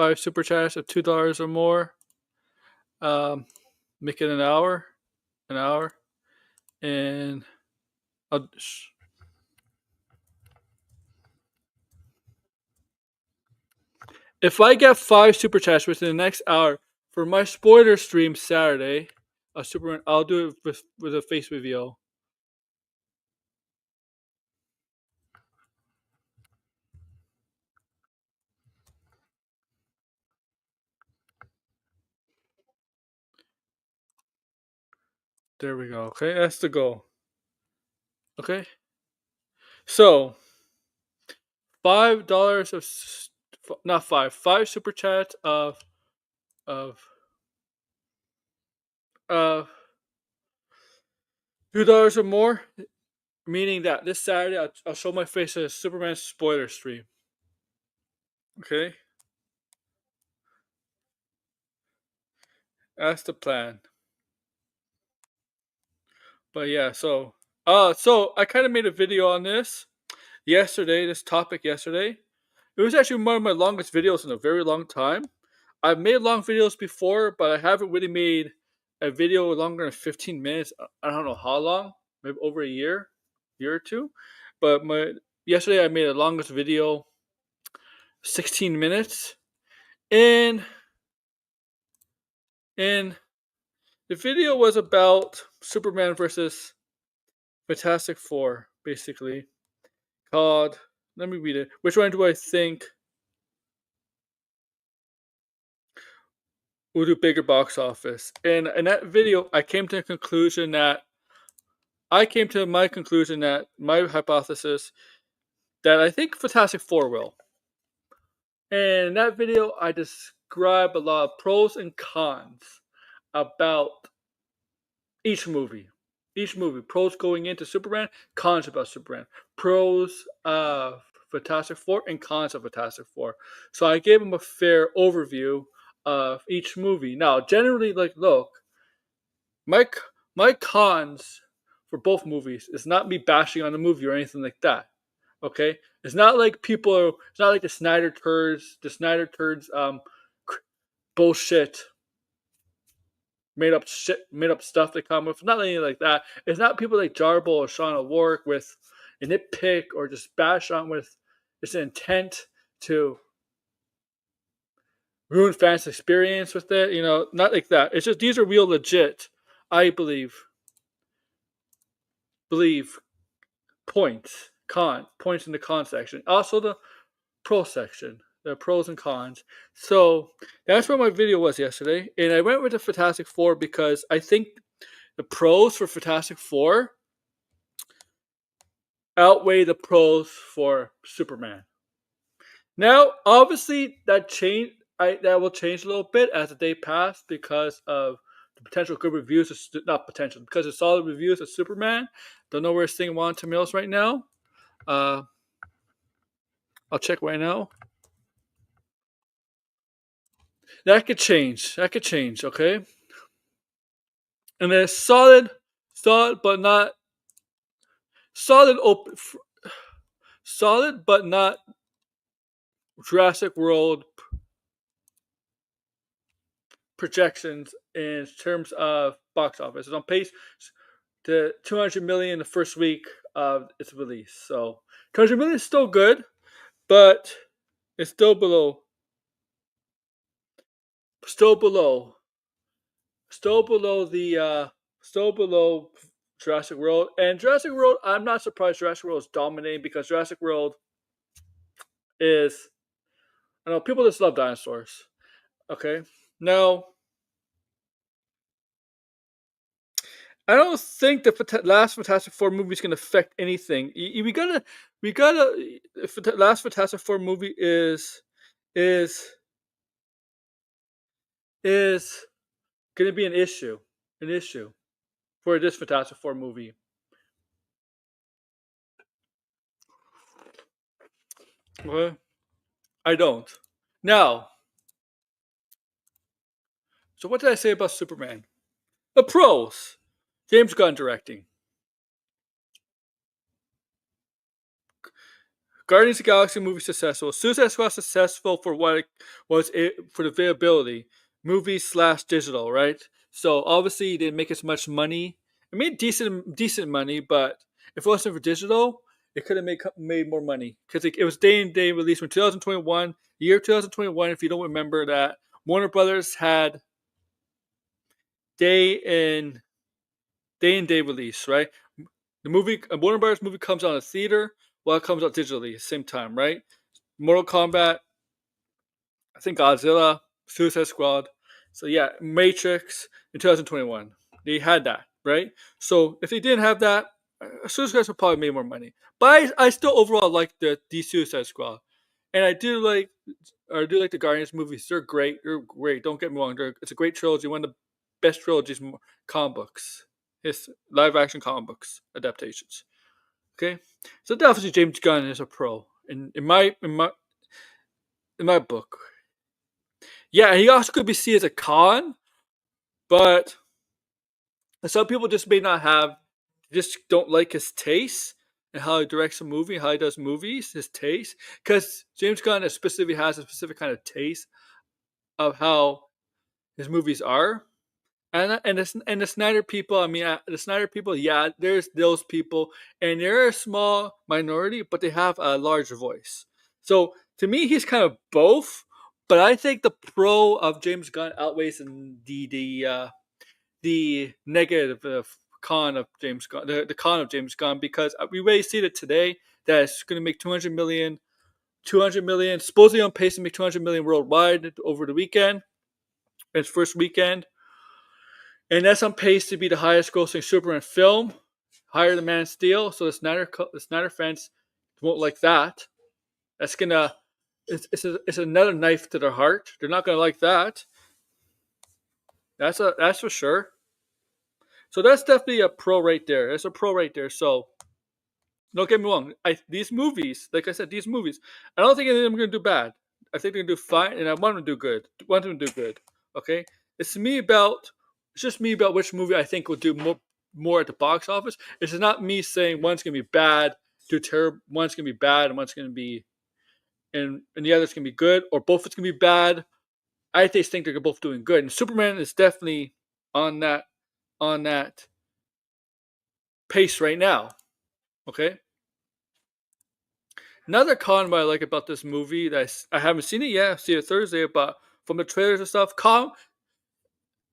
5 super chats of $2 or more. Make it an hour, and if I get 5 super chats within the next hour for my spoiler stream Saturday, Superman, I'll do it with a face reveal. There we go. Okay, that's the goal. Okay, so $5 of not 5 super chats of $2 or more, meaning that this Saturday I'll show my face at a Superman spoiler stream. Okay, that's the plan. But yeah, so I kind of made a video on this topic yesterday. It was actually one of my longest videos in a very long time. I've made long videos before, but I haven't really made a video longer than 15 minutes. I don't know how long, maybe over a year or two. But yesterday I made the longest video, 16 minutes. And the video was about Superman versus Fantastic Four, basically. Called, let me read it. Which one do I think will do bigger box office? And in that video, I came to my conclusion that my hypothesis that I think Fantastic Four will. And in that video, I describe a lot of pros and cons about each movie. Pros going into Superman, cons about Superman. Pros of Fantastic Four and cons of Fantastic Four. So I gave them a fair overview of each movie. Now, generally, look, my cons for both movies is not me bashing on the movie or anything like that. Okay, it's not like it's not like the Snyder turds, bullshit, made up stuff they come with. It's not anything like that. It's not people like Jarbo or Sean O'Rourke with a nitpick or just bash on with just an intent to ruin fans' experience with it. Not like that. It's just these are real legit, I believe points in the con section. Also the pro section, the pros and cons. So that's what my video was yesterday. And I went with the Fantastic Four because I think the pros for Fantastic Four outweigh the pros for Superman. Now, obviously, that will change a little bit as the day passed because of the potential good reviews. Not potential, because of solid reviews of Superman. Don't know where it's sitting on Tomatoes right now. I'll check right now. That could change. Okay. And then solid but not Jurassic World projections in terms of box office. It's on pace to 200 million the first week of its release. So 200 million is still good, but it's still below Jurassic World. And Jurassic World, I'm not surprised Jurassic World is dominating because Jurassic World is, I know people just love dinosaurs. Okay, now I don't think the last Fantastic Four movie is going to affect anything. We gotta. The last Fantastic Four movie is going to be an issue for this Fantastic Four movie. Well, I don't. Now, so what did I say about Superman? The pros. James Gunn directing. Guardians of the Galaxy movie successful. Suicide Squad successful for what it was for the availability, movie / digital, right? So obviously it didn't make as much money. It made decent money, but if it wasn't for digital, it could have made more money because it was day and day release from 2021. The year 2021, if you don't remember that, Warner Brothers had day and day release, right? The movie, Warner Brothers movie comes out in theater while it comes out digitally at the same time, right? Mortal Kombat, I think Godzilla, Suicide Squad. So yeah, Matrix in 2021. They had that, right? So if they didn't have that, Suicide Squad would probably make more money. But I still overall like the Suicide Squad. And I do like the Guardians movies. They're great. They're great. Don't get me wrong. It's a great trilogy. One of the best trilogies in comic books. His live action comic books adaptations. Okay, so definitely James Gunn is a pro in my book. Yeah, he also could be seen as a con, but some people just may not have, just don't like his taste and how he directs a movie, how he does movies, his taste. Because James Gunn specifically has a specific kind of taste of how his movies are. And the Snyder people, I mean, the Snyder people, yeah, there's those people, and they're a small minority, but they have a larger voice. So to me, he's kind of both. But I think the pro of James Gunn outweighs the negative con of James Gunn, the con of James Gunn, because we already see it today that it's going to make 200 million, supposedly on pace to make 200 million worldwide over the weekend, its first weekend. And that's on pace to be the highest grossing Superman film, higher than Man of Steel. So the Snyder fans won't like that. That's gonna, it's another knife to their heart. They're not gonna like that. That's for sure. So that's definitely a pro right there. That's a pro right there. So don't get me wrong. These movies, like I said, I don't think any of them are gonna do bad. I think they're gonna do fine, and I want them to do good. Okay, it's just me about which movie I think will do more at the box office. It's not me saying one's gonna be bad, one's gonna be bad, and one's gonna be, and the other's gonna be good, or both it's gonna be bad. I just think they're both doing good, and Superman is definitely on that pace right now. Okay. Another con what I like about this movie that I haven't seen it yet. I'll see it Thursday, but from the trailers and stuff,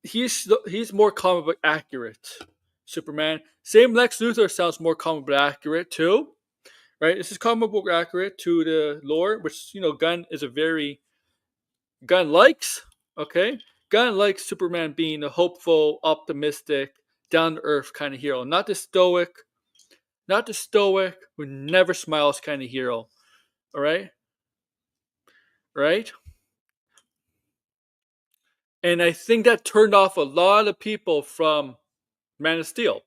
he's more comic book accurate. Superman. Same Lex Luthor sounds more comic book accurate too, right? This is comic book accurate to the lore, which Gunn likes. Okay, Gunn likes Superman being a hopeful, optimistic, down to earth kind of hero, not the stoic who never smiles kind of hero. All right, right. And I think that turned off a lot of people from Man of Steel.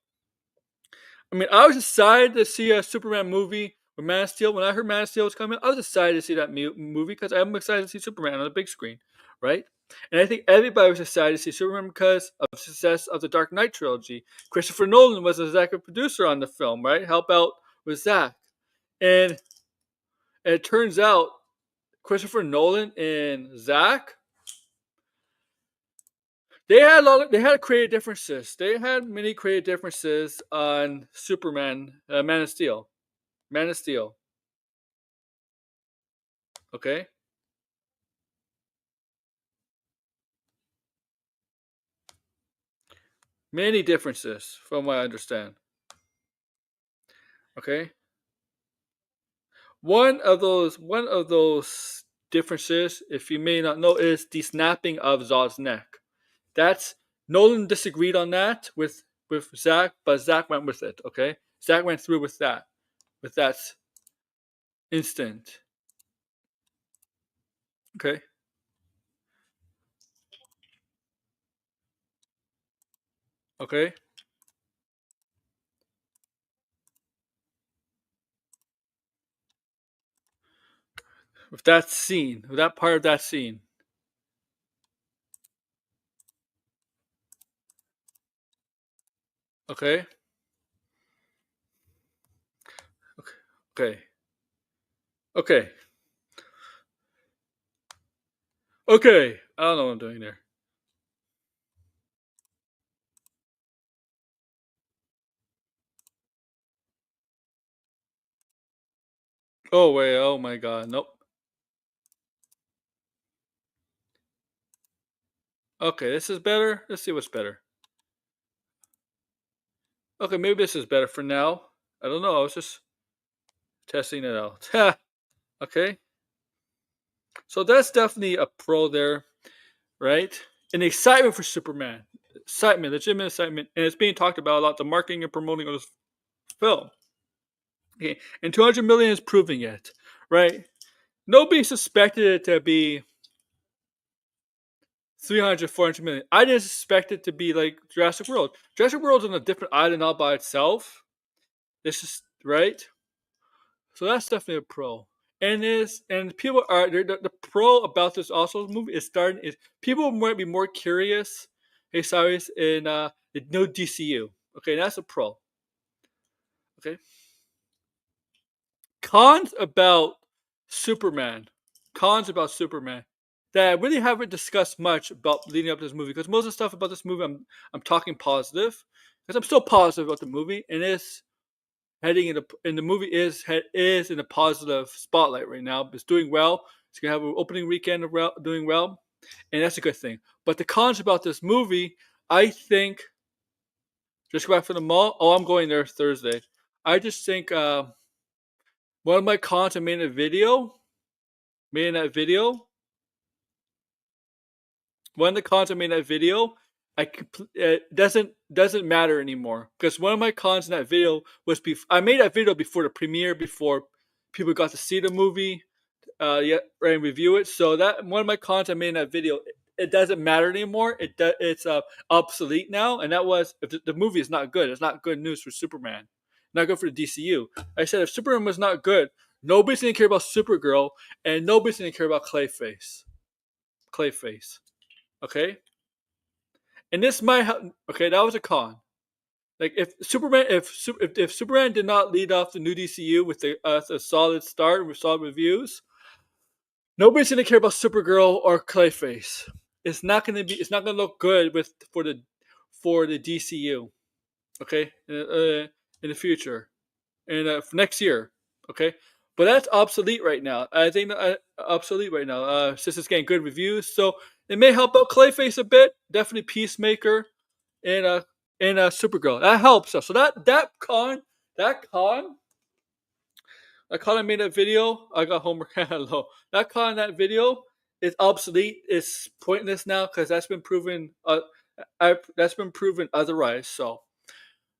I mean, I was excited to see a Superman movie with Man of Steel. When I heard Man of Steel was coming, I was excited to see that movie because I'm excited to see Superman on the big screen, right? And I think everybody was excited to see Superman because of the success of the Dark Knight trilogy. Christopher Nolan was the executive producer on the film, right? Help out with Zack. And it turns out Christopher Nolan and Zack, they had creative differences. They had many creative differences on Superman, Man of Steel. Okay? Many differences from what I understand. Okay? One of those differences, if you may not know, is the snapping of Zod's neck. That's Nolan disagreed on that with Zack, but Zack went with it. Okay, Zack went through with that instant. Okay. Okay. With that part of that scene. Okay. Okay. Okay. Okay. I don't know what I'm doing there. Oh wait. Oh my god. Nope. Okay, this is better. Let's see what's better. Okay, maybe this is better for now. I don't know. I was just testing it out. Okay. So that's definitely a pro there, right? And excitement for Superman. Excitement, legitimate excitement. And it's being talked about a lot, the marketing and promoting of this film. Okay. And 200 million is proving it, right? Nobody suspected it to be 300, 400 million. I didn't suspect it to be like Jurassic World. Jurassic World's on a different island all by itself. This is right. So that's definitely a pro. And people are the pro about this also movie is starting is people might be more curious. Hey, Cyrus, in the no DCU. Okay, that's a pro. Okay. Cons about Superman. Cons about Superman that I really haven't discussed much about leading up to this movie because most of the stuff about this movie I'm talking positive because I'm still positive about the movie and it's heading into and the movie is in a positive spotlight right now. It's doing well. It's gonna have an opening weekend doing well, and that's a good thing. But the cons about this movie, I think, just go back from the mall. Oh, I'm going there Thursday. I just think one of my cons I made in that video. One of the cons I made in that video, it doesn't matter anymore because one of my cons in that video was I made that video before the premiere, before people got to see the movie, and review it. So that one of my cons I made in that video, it doesn't matter anymore. It's obsolete now, and that was if the movie is not good, it's not good news for Superman, not good for the DCU. I said if Superman was not good, nobody's gonna care about Supergirl, and nobody's gonna care about Clayface. Okay, and this might okay. That was a con. Like if Superman did not lead off the new DCU with a solid start with solid reviews, nobody's gonna care about Supergirl or Clayface. It's not gonna look good for the DCU. Okay, in the future, and for next year. Okay, but that's obsolete right now. I think obsolete right now. Since it's getting good reviews, so it may help out Clayface a bit. Definitely Peacemaker and Supergirl. That helps us. So that con I made that video. I got homework. Hello. That video is obsolete. It's pointless now because that's been proven. That's been proven otherwise. So,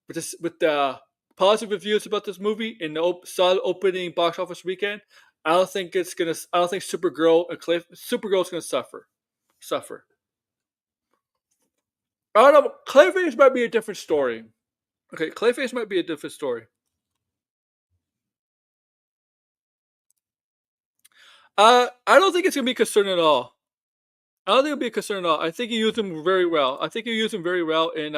with the positive reviews about this movie and the solid opening box office weekend, I don't think Supergirl and Supergirl's gonna suffer. I don't know. Clayface might be a different story. Okay, Clayface might be a different story. I don't think it's gonna be a concern at all. I don't think it'll be a concern at all. I think you use him very well. I think you use him very well in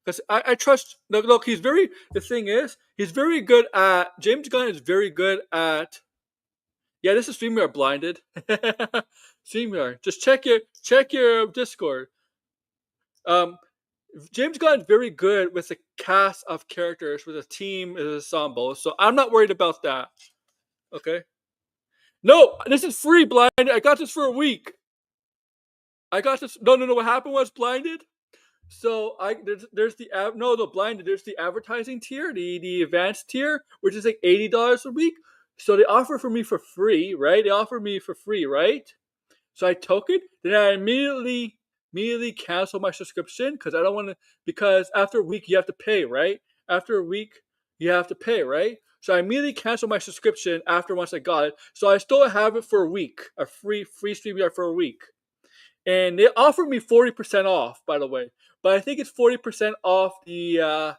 because I trust. Look, he's very. The thing is, he's very good at. James Gunn is very good at. Yeah, this is StreamYard blinded. StreamYard. Just check your Discord. James Gunn is very good with a cast of characters, with a team, as an ensemble. So I'm not worried about that. Okay. No, this is free, blinded. I got this for a week. I got this. No. What happened was blinded. So there's the blinded. There's the advertising tier, the advanced tier, which is like $80 a week. So they offer for me for free, right? They offer me for free, right? So I took it. Then I immediately canceled my subscription because I don't want to. Because after a week you have to pay, right? After a week you have to pay, right? So I immediately canceled my subscription once I got it. So I still have it for a week, a free StreamYard for a week. And they offered me 40% off, by the way. But I think it's 40% off the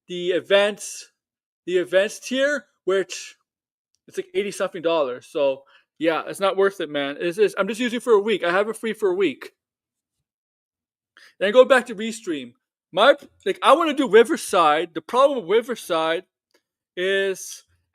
events tier, which it's like $80-something. So yeah, it's not worth it, man. I'm just using it for a week. I have it free for a week. Then go back to Restream. I want to do Riverside. The problem with Riverside is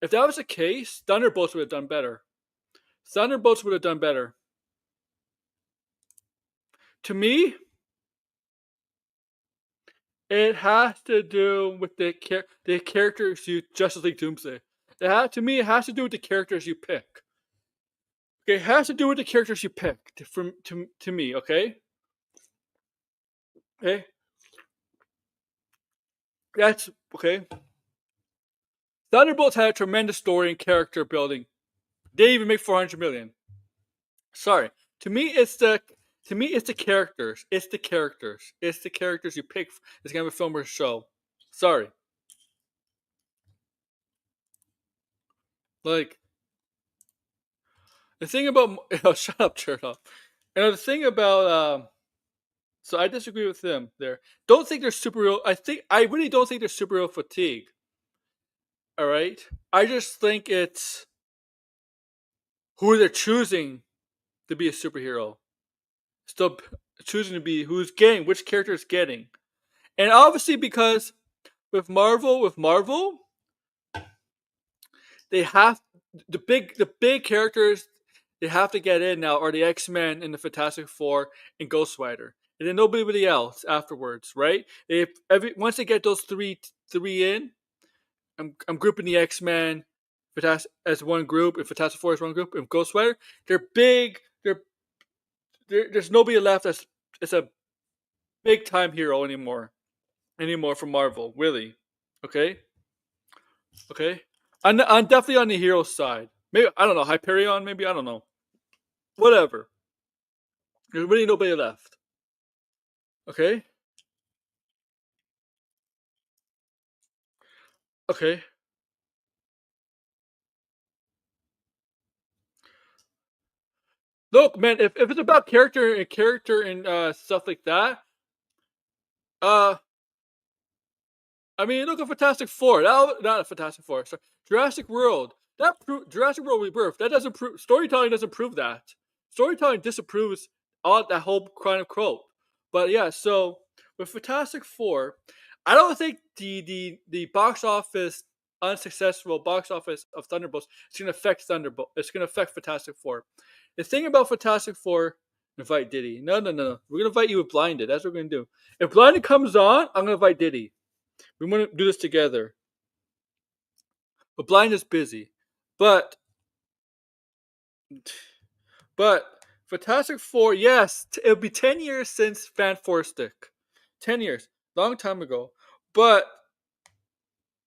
If that was the case, Thunderbolts would have done better. Thunderbolts would have done better. To me, it has to do with the characters you Justice League Doomsday. To me, it has to do with the characters you pick. Okay, it has to do with the characters you pick. To me, okay. Okay. That's okay. Thunderbolts had a tremendous story and character building. They didn't even make 400 million. Sorry. To me, it's the characters. It's the characters. It's the characters you pick. It's gonna be a film or a show. Sorry. Like the thing about shut up, Chernoff. And the thing about so I disagree with them there. Don't think they're superhero. I really don't think they're superhero fatigue. All right. I just think it's who they're choosing to be a superhero. Still choosing to be which character is getting. And obviously because with Marvel, they have the big characters they have to get in now are the X-Men and the Fantastic Four and Ghost Rider. And then nobody else afterwards, right? Once they get those three in, I'm grouping the X-Men as one group and Fantastic Four as one group and Ghost Rider. They're big. There's nobody left that's a big time hero anymore from Marvel, really. Okay. I'm definitely on the hero side. Maybe I don't know Hyperion. Maybe I don't know. Whatever. There's really nobody left. Okay. Okay. Look, man, if it's about character and stuff like that, I mean, look at Fantastic Four. Not Fantastic Four. Sorry, Jurassic World. Jurassic World Rebirth. That doesn't prove storytelling. Doesn't prove that. Storytelling disapproves all that whole kind of quote. But yeah, so with Fantastic Four, I don't think the box office unsuccessful box office of Thunderbolts is going to affect Thunderbolt. It's going to affect Fantastic Four. The thing about Fantastic Four, invite Diddy. No. We're going to invite you with Blinded. That's what we're going to do. If Blinded comes on, I'm going to invite Diddy. We want to do this together. But Blind is busy. But Fantastic Four, yes, it'll be 10 years since Fan Four Stick. 10 years. Long time ago. But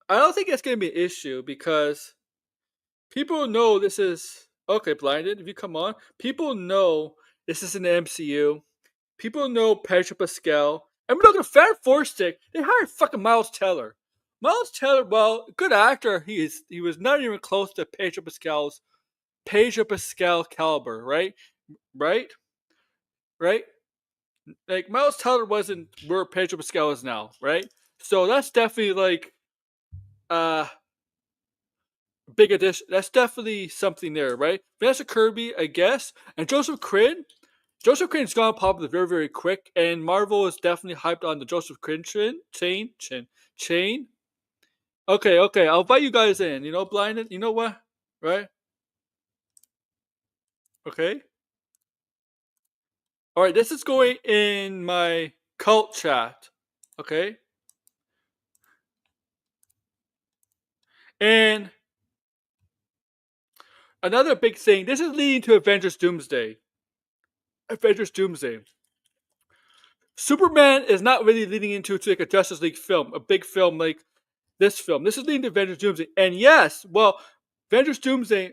I don't think it's going to be an issue because people know this is... Okay, Blinded, if you come on. People know this is an MCU. People know Pedro Pascal. And we're looking at Fan Four Stick. They hired fucking Miles Teller. Miles Teller, well, good actor. He was not even close to Pedro Pascal caliber, right? Right? Like Miles Teller wasn't where Pedro Pascal is now, right? So that's definitely like big addition. That's definitely something there, right? Vanessa Kirby, I guess, and Joseph Quinn. Joseph Quinn's gone popular very, very quick, and Marvel is definitely hyped on the Joseph Quinn chain. Okay, I'll invite you guys in. You know, Blinded. You know what? Right? Okay. All right, this is going in my cult chat. Okay. And another big thing. This is leading to Avengers Doomsday. Superman is not really leading into like a Justice League film, a big film like this film. This is leading to Avengers Doomsday. And yes, well, Avengers Doomsday,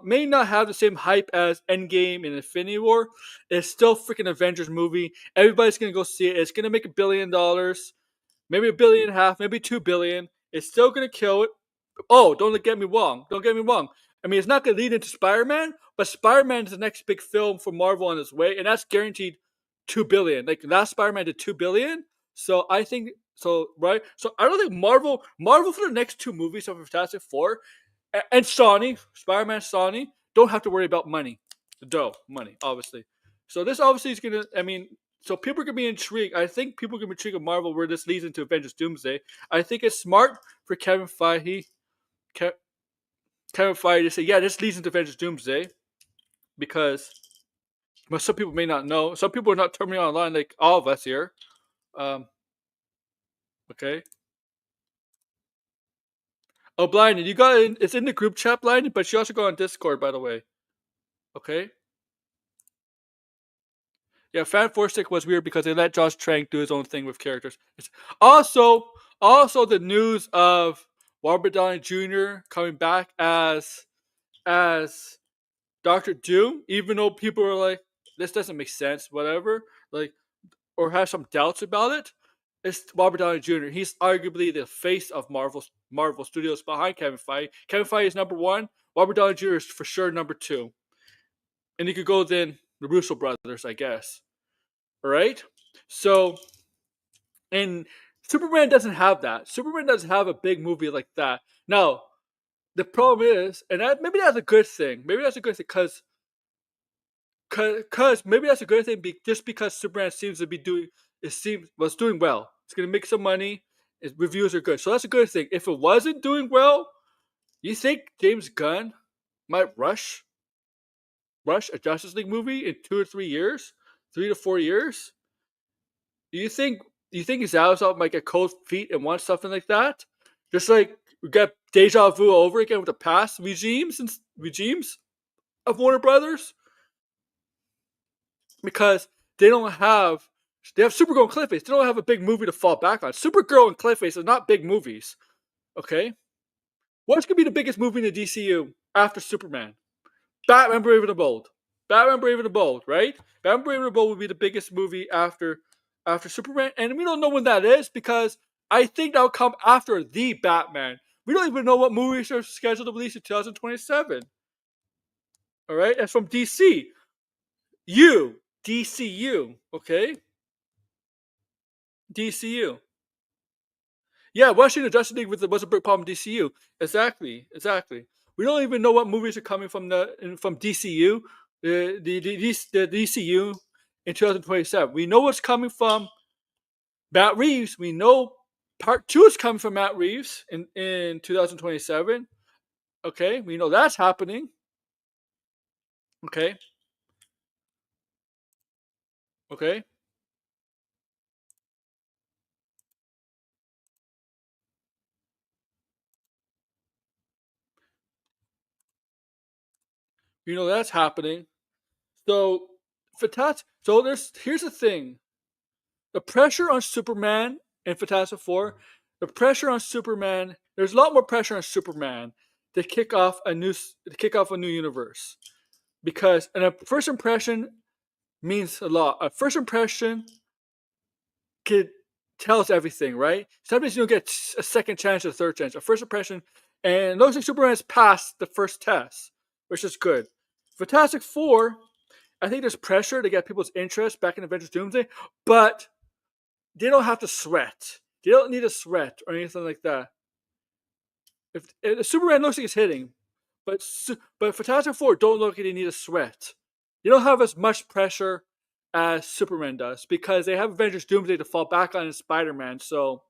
may not have the same hype as Endgame and Infinity War. It's still freaking Avengers movie. Everybody's going to go see it. It's going to make $1 billion, maybe $1.5 billion, maybe $2 billion. It's still going to kill it. Oh, don't get me wrong. I mean, it's not going to lead into Spider-Man, but Spider-Man is the next big film for Marvel on its way, and that's guaranteed $2 billion. Like last Spider-Man did $2 billion, so I think right. So I don't think Marvel for the next two movies of Fantastic Four and Sony, Spider-Man, Sony don't have to worry about money, money, obviously. So this obviously is gonna. I mean, so people are gonna be intrigued. I think people are gonna be intrigued with Marvel where this leads into Avengers Doomsday. I think it's smart for Kevin Feige. Kevin Feige just say, yeah, this leads into Avengers Doomsday because some people may not know. Some people are not turning online like all of us here. Okay. Oh, Blind, you got it. It's in the group chat, Blind, but you also go on Discord, by the way. Okay. Yeah, Fan Stick was weird because they let Josh Trank do his own thing with characters. It's also the news of Robert Downey Jr. coming back as Doctor Doom, even though people are like, this doesn't make sense, whatever, like, or have some doubts about it. It's Robert Downey Jr. He's arguably the face of Marvel Studios behind Kevin Feige. Kevin Feige is number one. Robert Downey Jr. is for sure number two. And you could go then the Russo brothers, I guess. All right? So, and Superman doesn't have that. Superman doesn't have a big movie like that. Now, the problem is, and maybe that's a good thing. Maybe that's a good thing because maybe that's a good thing just because Superman seems to be doing well. It's gonna make some money. Its reviews are good, so that's a good thing. If it wasn't doing well, you think James Gunn might rush a Justice League movie in 2 or 3 years, 3 to 4 years? Do you think Zalazar might get cold feet and want something like that? Just like we got deja vu over again with the past regimes of Warner Brothers, because they have Supergirl and Clayface. They don't have a big movie to fall back on. Supergirl and Clayface are not big movies. Okay? What's going to be the biggest movie in the DCU after Superman? Batman Brave and the Bold. Batman Brave and the Bold, right? Batman Brave and the Bold would be the biggest movie after Superman. And we don't know when that is because I think that will come after the Batman. We don't even know what movies are scheduled to release in 2027. All right? That's from DC. DCU, okay? DCU. Yeah, watching the Justice League was a big problem in DCU. Exactly. We don't even know what movies are coming from DCU, the DCU in 2027. We know what's coming from Matt Reeves. We know Part 2 is coming from Matt Reeves in 2027. Okay, we know that's happening. Okay. You know that's happening. So here's the thing. The pressure on Superman in Fantastic Four, there's a lot more pressure on Superman to kick off a new universe. Because a first impression means a lot. A first impression tells everything, right? Sometimes you don't get a second chance or a third chance. A first impression, and it looks like Superman has passed the first test, which is good. Fantastic Four, I think there's pressure to get people's interest back in Avengers Doomsday, but they don't have to sweat. They don't need to sweat or anything like that. If Superman looks like it's hitting, but Fantastic Four don't look like they need to sweat. They don't have as much pressure as Superman does because they have Avengers Doomsday to fall back on in Spider-Man. So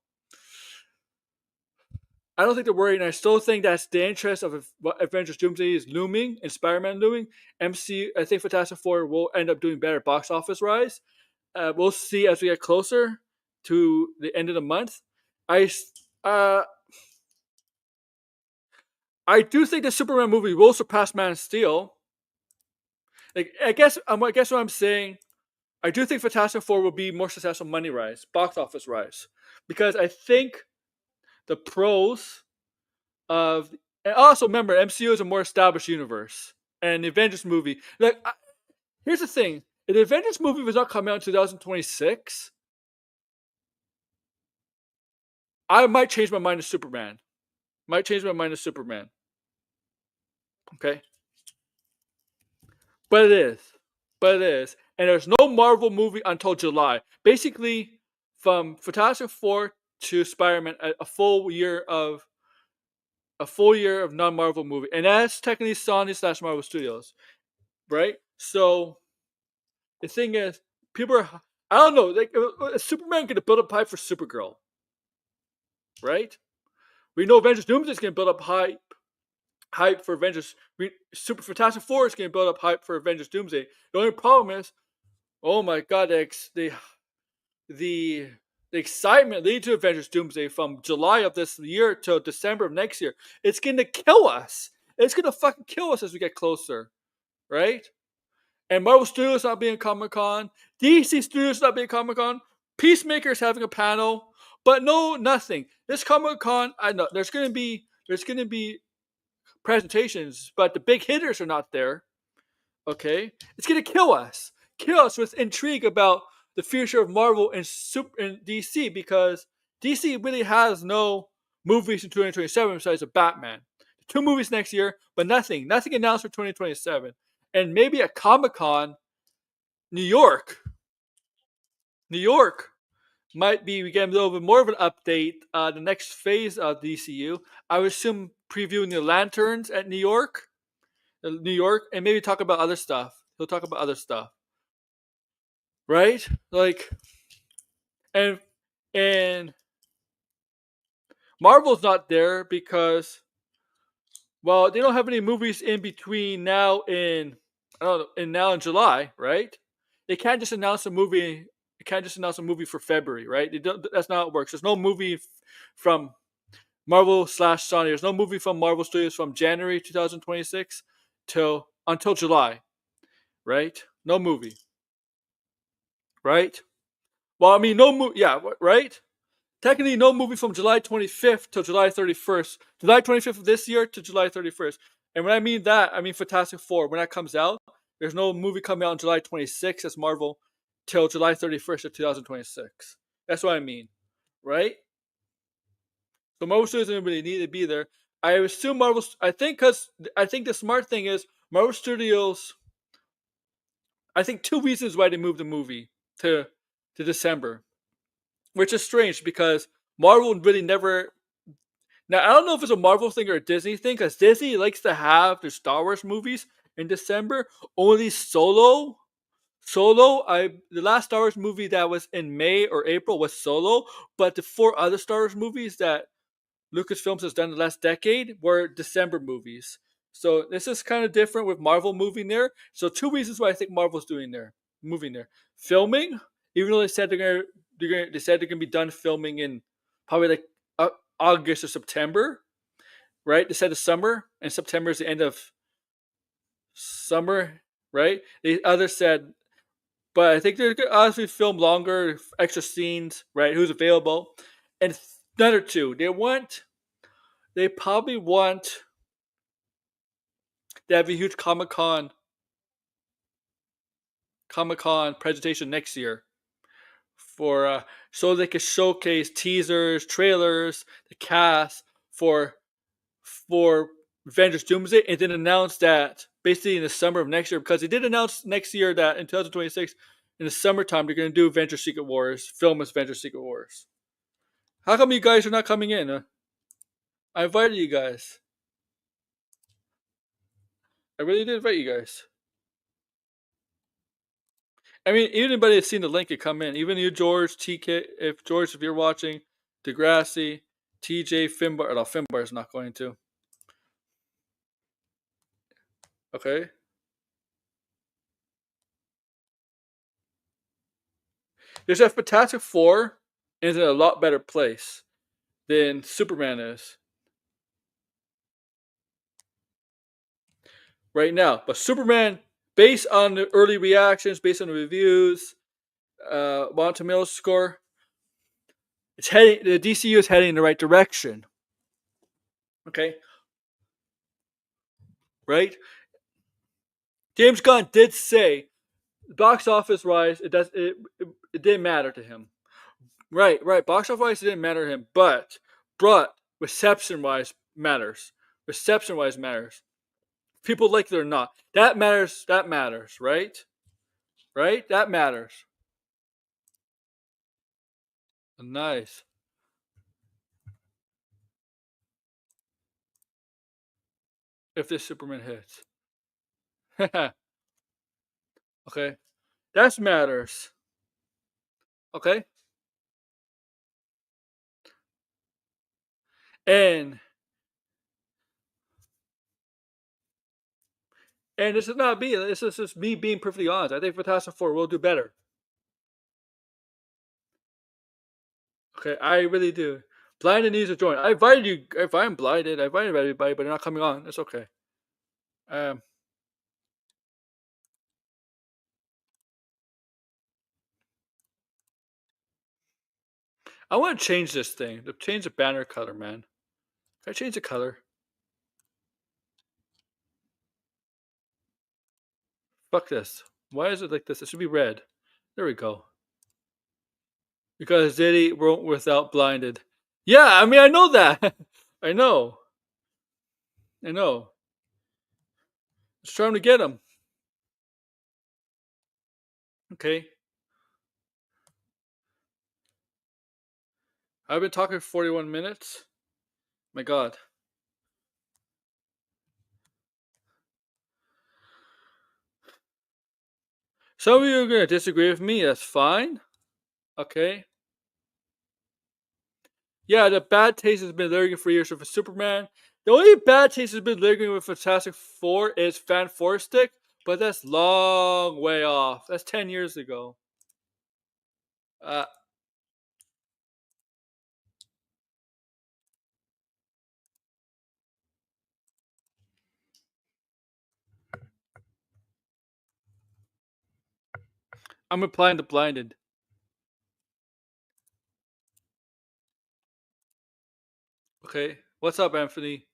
I don't think they're worried, and I still think that's the interest of Avengers Doomsday is looming and Spider-Man looming. I think Fantastic Four will end up doing better box office rise. We'll see as we get closer to the end of the month. I do think the Superman movie will surpass Man of Steel. I guess what I'm saying, I do think Fantastic Four will be more successful money rise, box office rise, because I think the pros of, and also remember, MCU is a more established universe, and the Avengers movie, here's the thing: if the Avengers movie was not coming out in 2026, I might change my mind to Superman. Okay, but it is, and there's no Marvel movie until July. Basically, from Fantastic Four to Spider-Man, a full year of non-Marvel movie, and that's technically Sony / Marvel Studios, right? So the thing is, people are, I don't know, Superman could build up hype for Supergirl, right? We know Avengers Doomsday is going to build up hype hype for Avengers. Super Fantastic Four is going to build up hype for Avengers Doomsday. The only problem is, oh my god, the excitement leading to Avengers Doomsday from July of this year till December of next year, it's going to kill us. It's going to fucking kill us as we get closer, right? And Marvel Studios not being Comic-Con, DC Studios not being Comic-Con, Peacemaker's having a panel, but no, nothing. This Comic-Con, I know there's going to be presentations, but the big hitters are not there. Okay, it's going to kill us with intrigue about the future of Marvel and DC, because DC really has no movies in 2027 besides a Batman. 2 movies next year, but nothing announced for 2027, and maybe a Comic-Con, New York might be, we get a little bit more of an update. The next phase of DCU, I would assume previewing the Lanterns at New York, and maybe talk about other stuff. He'll talk about other stuff, right? Like, and Marvel's not there because, well, they don't have any movies in between now and now in July, right? They can't just announce a movie. They can't just announce a movie for February, right? That's not how it works. There's no movie from Marvel/Sony. There's no movie from Marvel Studios from January 2026 until July, right? No movie, right? Well, I mean, no movie. Yeah, right. Technically, no movie from July 25th to July 31st. July 25th of this year to July 31st. And when I mean that, I mean Fantastic Four. When that comes out, there's no movie coming out on July 26th as Marvel till July 31st of 2026. That's what I mean, right? So Marvel Studios doesn't really need to be there. I assume I think the smart thing is Marvel Studios. I think 2 reasons why they moved the movie to December, which is strange because Marvel really never. Now, I don't know if it's a Marvel thing or a Disney thing, because Disney likes to have their Star Wars movies in December. Only Solo. The last Star Wars movie that was in May or April was Solo, but the 4 other Star Wars movies that Lucasfilms has done in the last decade were December movies. So this is kind of different with Marvel moving there. So 2 reasons why I think Marvel's moving there. Filming, even though they said they're gonna be done filming in probably like August or September, right? They said the summer, and September is the end of summer, right? The others said, but I think they're gonna obviously film longer, extra scenes, right? Who's available, and another 2, they probably want to have a huge Comic-Con presentation next year for so they could showcase teasers, trailers, the cast for Avengers Doomsday, and then announce that basically in the summer of next year, because they did announce next year that in 2026 in the summertime they're going to do Avengers Secret Wars, film Avengers Secret Wars. How come you guys are not coming in? I invited you guys. I really did invite you guys. I mean, anybody that's seen the link could come in. Even you, George, TK, if you're watching, Degrassi, TJ, Finbar. No, Finbar is not going to. Okay. There's a Fantastic Four is in a lot better place than Superman is right now. But Superman, based on the early reactions, based on the reviews, Rotten Tomatoes score, the DCU is heading in the right direction. Okay. Right? James Gunn did say, box office wise, it didn't matter to him. Right. Box office wise, it didn't matter to him, but reception wise matters. People like it or not, that matters. Right. That matters. Nice. If this Superman hits. Okay. That matters. Okay. And And this is not me. This is just me being perfectly honest. I think Fantastic Four will do better. Okay, I really do. Blinded needs to join. I invited you. If I'm blinded, I invited everybody, but they're not coming on. It's okay. I want to change this thing. To change the banner color, man. Can I change the color? Fuck this. Why is it like this? It should be red. There we go. Because Diddy wrote without blinded. Yeah, I mean, I know that. I know. It's trying to get him. Okay. I've been talking for 41 minutes. My God. Some of you are going to disagree with me. That's fine. Okay. Yeah, the bad taste has been lingering for years with Superman. The only bad taste has been lingering with Fantastic Four is Fan Four Stick, but that's long way off. That's 10 years ago. I'm applying the blinded. Okay. What's up, Anthony?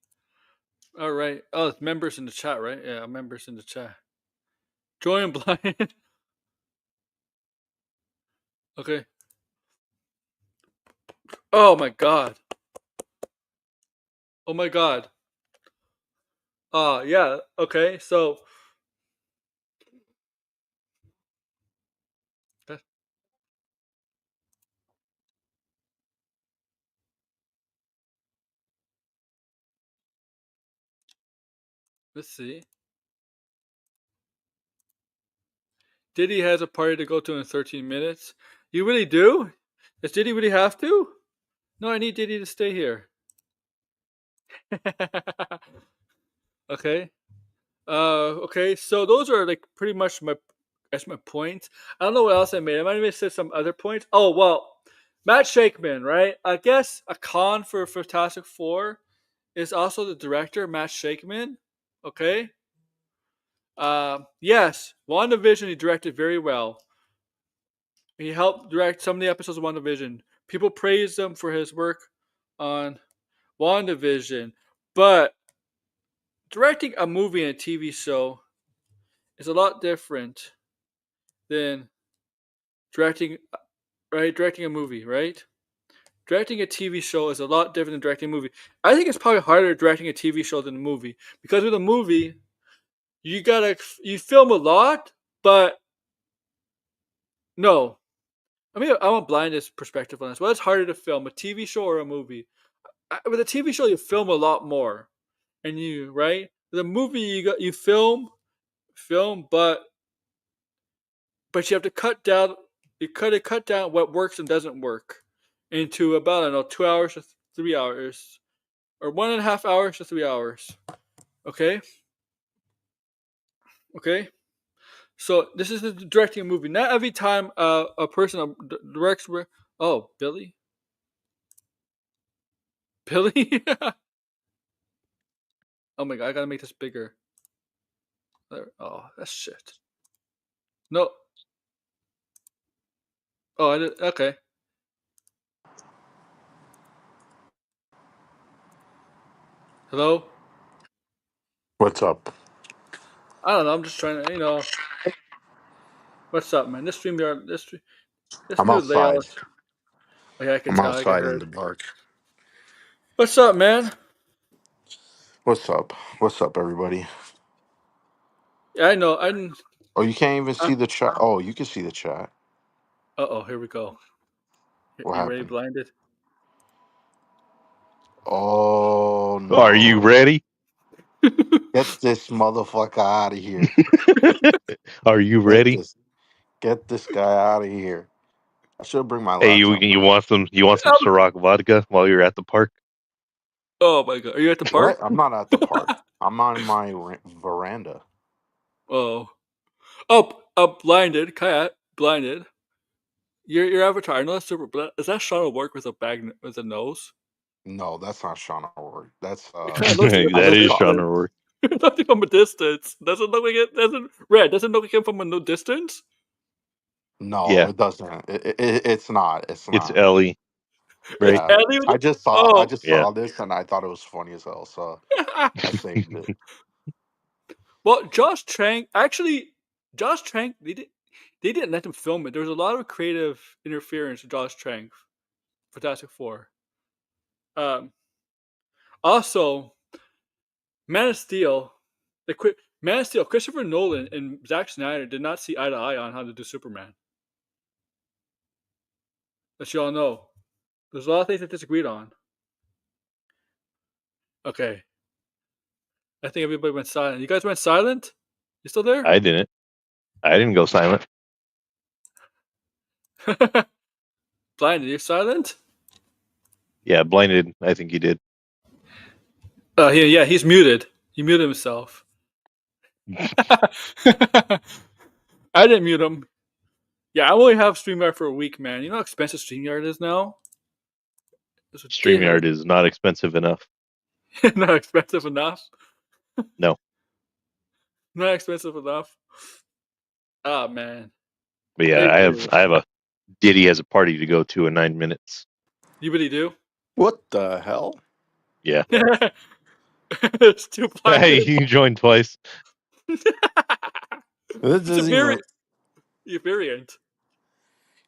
All right. Oh, it's members in the chat, right? Yeah, members in the chat. Join blind. Okay. Oh my God. Oh my God. Yeah. Okay. So. Let's see. Diddy has a party to go to in 13 minutes. You really do? Does Diddy really have to? No, I need Diddy to stay here. Okay. Okay. So those are like pretty much my points. I don't know what else I made. I might have said some other points. Oh well, Matt Shakeman, right? I guess a con for Fantastic Four is also the director, Matt Shakeman. Okay. Yes, WandaVision he directed very well. He helped direct some of the episodes of WandaVision. People praised him for his work on WandaVision, but directing a movie and a TV show is a lot different than directing a movie, right? Directing a TV show is a lot different than directing a movie. I think it's probably harder directing a TV show than a movie because with a movie, you film a lot, but no. I mean, I want blindness perspective on this. Well, it's harder to film a TV show or a movie. With a TV show, you film a lot more, and right. With a movie, you film, but you have to cut down. You cut down what works and doesn't work into about 2 hours to 3 hours, or 1.5 hours to 3 hours. Okay. So this is directing a movie. Not every time a person directs. Oh, Billy. Billy. Oh my God! I gotta make this bigger. There. Oh, that's shit. No. Oh, I did. Okay. Hello. What's up? I don't know. I'm just trying to, What's up, man? This StreamYard, this I'm new outside. layout. Oh, yeah, I can I'm tell. I can outside hear in it. the dark. What's up, man? What's up? What's up, everybody? Yeah, I know. I didn't. Oh, you can't even see the chat. Oh, you can see the chat. Oh, here we go. What You ready, happened? blinded? Oh Are you no! ready? Get this motherfucker out of here! Are you Get ready? this! Get this guy out of here! I should bring my Hey, you, laptop. you want some? You want some Ciroc vodka while you're at the park? Oh my God! Are you at the What? park? I'm not at the park. I'm on my veranda. Oh, blinded, Kayak, blinded. Your avatar. I know that's super. Is that Sean O'Rourke with a bag with a nose? No, that's not Shauna O'Rourke. That's It kind of looks like it I from That a just is saw. Sean distance. O'Rourke. Nothing from a distance. Doesn't look like it. Doesn't look like him from a no distance. No, Yeah, it doesn't. It's not. It's it's not. Ellie, It's right? Yeah, Ellie. I just saw. I Oh. just Yeah. saw this and I thought it was funny as hell. So I saved it. Well, Josh Trank actually, Josh Trank they didn't let him film it. There was a lot of creative interference with Josh Trank, Fantastic Four. Um, Also, Man of Steel, Man of Steel. Christopher Nolan and Zack Snyder did not see eye to eye on how to do Superman. That you all know. There's a lot of things they disagreed on. Okay, I think everybody went silent. You guys went silent. You still there? I didn't. I didn't go silent. Blind, are you silent? Yeah, blinded. I think he did. Yeah, he's muted. He muted himself. I didn't mute him. Yeah, I only have StreamYard for a week, man. You know how expensive StreamYard is now? It's ridiculous. StreamYard is not expensive enough. Not expensive enough. No, Not expensive enough. Oh man. but yeah, Big I have deal. I have a Diddy has a party to go to in 9 minutes. You really do? What the hell? Yeah, It's too hey, blinded. you joined twice. This It's a isn't even. variant.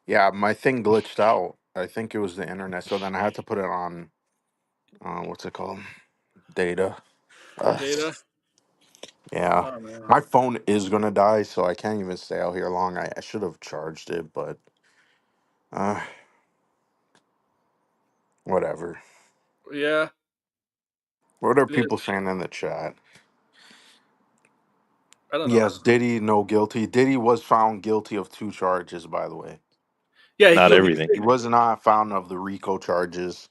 Yeah, my thing glitched out. I think it was the internet. So then I had to put it on. What's it called? Data. Ugh. Data. Yeah, Oh man. my phone is gonna die, so I can't even stay out here long. I should have charged it, but uh, whatever. Yeah. What are It is. people saying in the chat? I don't know. Yes, Diddy no guilty. Diddy was found guilty of 2 charges, by the way. Yeah, Not everything. He was not found of the RICO charges,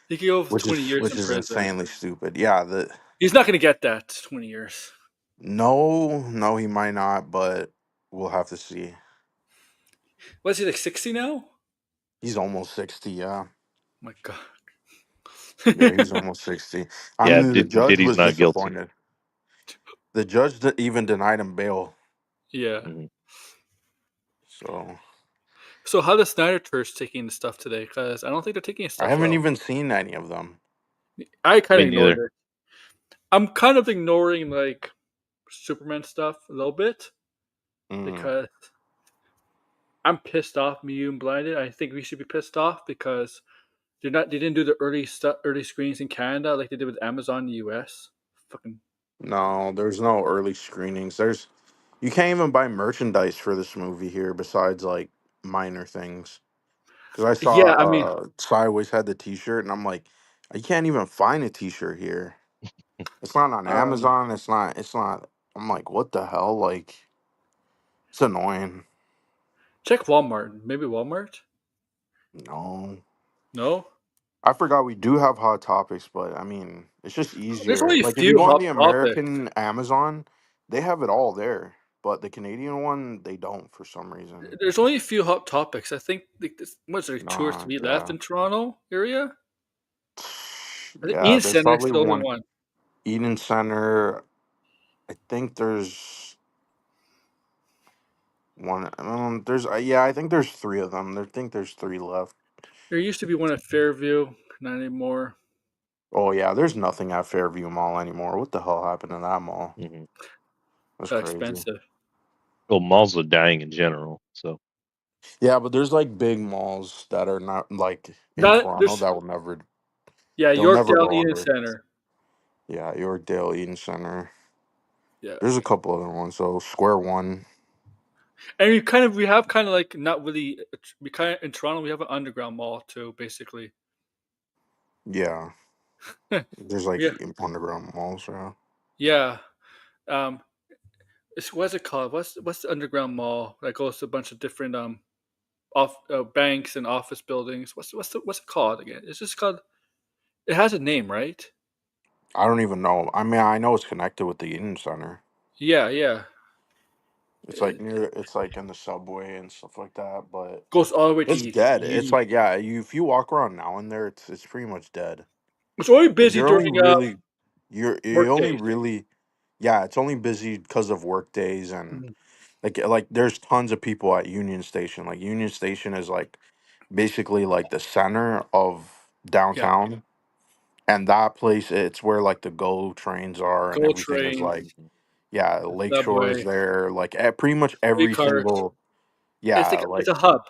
he could go for which is 20 years which in is prison. insanely stupid. Yeah, the He's not gonna get that 20 years. no, he might not, but we'll have to see. What is he like 60 now? He's almost 60. Yeah, My God. yeah, he's almost 60. I Yeah, mean, the judge Diddy's was not guilty. disappointed. The judge even denied him bail. Yeah. Mhm. So So how does Snyder Church taking the stuff today? Because I don't think they're taking his I stuff haven't well. even seen any of them. I kind Me of ignored neither. it. I'm kind of ignoring like Superman stuff a little bit Mm. because I'm pissed off. Me, you, and Blinded. I think we should be pissed off because they didn't do the early screens in Canada like they did with Amazon in the US. Fucking No, there's no early screenings. You can't even buy merchandise for this movie here besides like minor things. Because I saw yeah. I mean, Sideways had the T-shirt, and I'm like, you can't even find a T-shirt here. It's not on um, Amazon. It's not. It's not. I'm like, what the hell? Like, it's annoying. check Walmart. Maybe Walmart. No, No, I forgot we do have Hot Topics, but I mean, it's just there's easier. only a Like, if you few go on hot the topics. American Amazon, they have it all there, but the Canadian one, they don't for some reason. There's only a few hot topics. I think like what's there, like two or Nah, three left yeah. in Toronto area. I think Yeah, Ian there's Center's probably the only one. one. Eden Center. I think there's one. There's yeah. I think there's 3 of them. I think there's 3 left. There used to be one at Fairview, not anymore. Oh yeah, there's nothing at Fairview Mall anymore. What the hell happened to that mall? Mhm. That's crazy. Expensive. Well, malls are dying in general. So Yeah, but there's like big malls that are not like in That Toronto there's that will never. yeah, They'll never Yorkdale go Eden under. Center. Yeah, Yorkdale, Eden Center. Yeah, There's a couple other ones. So Square One. and we have kind of like not really. We kind of in Toronto we have an underground mall too, basically. Yeah, there's like Yeah, underground malls. Yeah. yeah. Um, what's it called? What's the underground mall that goes to a bunch of different off banks and office buildings? What's it called again? It's just called. It has a name, right? I don't even know. I mean, I know it's connected with the Eden Center. Yeah, yeah. It's like near. It's like in the subway and stuff like that. But Goes all the way to it's dead. It's Union. like yeah. If you walk around now in there, it's pretty much dead. It's only Like busy you're only during really you work only days. really yeah. It's only busy because of work days and Mhm. like there's tons of people at Union Station. Like Union Station is like basically like the center of Yeah, downtown, and that place it's where like the GO trains are and GO everything is train, like yeah. Lakeshore is subway, there. Like pretty much every streetcars. single It's yeah. like it's Like a hub.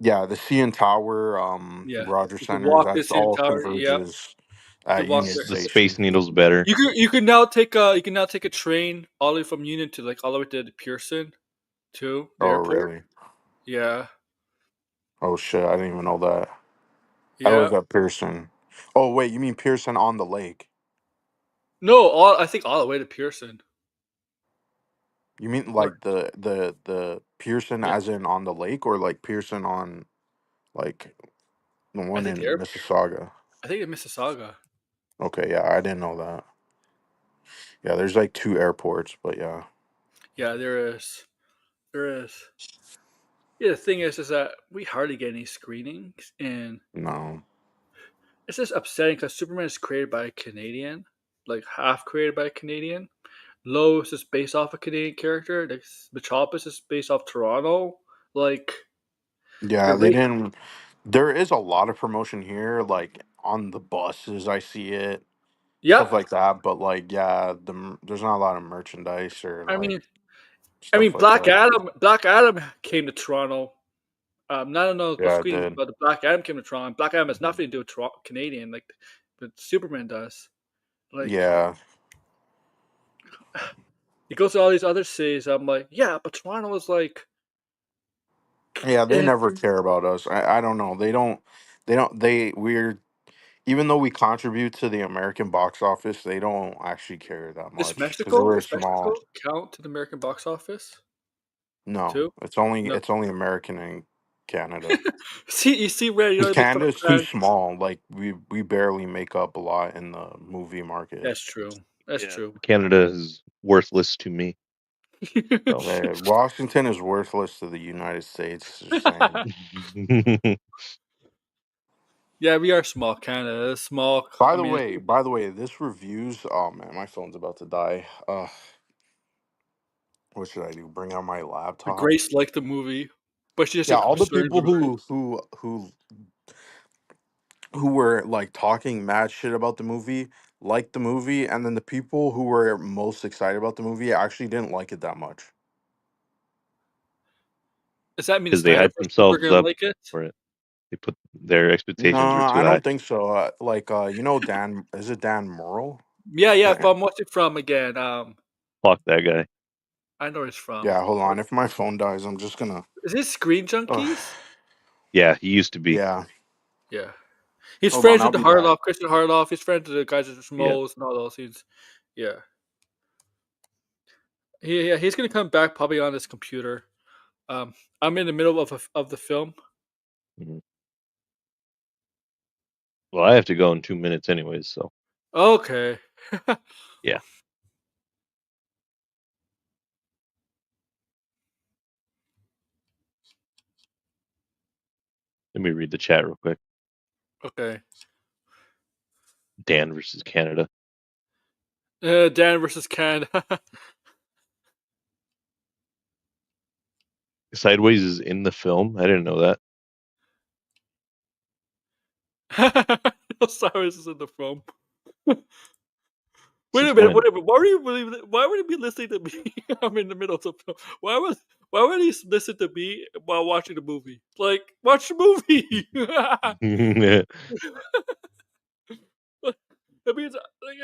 yeah, the CN Tower, Yeah, Rogers you can Centers, walk that's this in all tower. Yep, converges you can at walk Union there. The Space Station. Needle's better. You can now take a train all the way from Union to like all the way to Pearson, to the Oh, airport. really? Yeah, Oh, shit. I didn't even know that. I yeah. live at Pearson. Oh, wait. You mean Pearson on the lake? No, all I think all the way to Pearson. You mean Or like the Pearson yeah, as in on the lake or like Pearson on like the I one think the in airport. Mississauga? I think in Mississauga. Okay, yeah. I didn't know that. Yeah, there's like two airports, but yeah. Yeah, there is. There is. Yeah, the thing is that we hardly get any screenings, and No. it's just upsetting because Superman is created by a Canadian, like half created by a Canadian. Lois is based off a Canadian character. Like Metropolis is based off Toronto. Like Yeah, they're they really didn't. There is a lot of promotion here, like on the buses. I see it, yeah. stuff like that. But like, yeah, there's not a lot of merchandise or I like mean, stuff like Black that. Adam. Black Adam came to Toronto. I don't know the Yeah, I screen, did. but the Black Adam came to Toronto. Black Adam has nothing to do with Toronto, Canadian, like, but Superman does. Like, Yeah, he goes to all these other cities. I'm like, yeah, but Toronto is like, yeah. They eh, never care about us. I don't know. They don't. They don't. We're even though we contribute to the American box office, they don't actually care that much because we're Does small. Mexico count to the American box office No, too? No. it's only American and Canada. See, you see, Red, you're Because not a big Canada is too fan. small. Like we barely make up a lot in the movie market. That's true. That's Yeah, true. Canada is worthless to me. So Washington is worthless to the United States. Just saying. Yeah, we are small. Canada is small. I mean, By the way, this reviews. Oh man, my phone's about to die. What should I do? Bring out my laptop? Grace liked the movie, but she just Yeah, like all the concerned people about it. who were like talking mad shit about the movie liked the movie, and then the people who were most excited about the movie actually didn't like it that much. Does that mean the because they hype Snyderverse people are themselves gonna up like it? for it. They put their No, expectations were too I high. don't think so. Like, you know, Dan, is it Dan Murrell? Yeah, yeah. The- From what's it from again? Fuck that guy. I know where it's from. Yeah, hold on. If my phone dies, I'm just gonna. Is it Screen Uh, Junkies? Yeah, he used to be. yeah, Yeah. He's hold on. friends I'll with the be back. Harloff, Christian Harloff. He's friends with the guys with the Yeah. Schmoes and all those. Yeah. He's gonna come back probably on his computer. I'm in the middle of the film. Mhm. Well, I have to go in 2 minutes anyways, so Okay. yeah. Let me read the chat real quick. Okay. Dan versus Canada. Dan versus Canada. Sideways is in the film. I didn't know that. Cyrus is in the film. Wait Since a minute, when? wait a minute. Why would he be listening to me? I'm in the middle of the film. Why would he listen to me while watching the movie? Like, watch the movie. That means, like,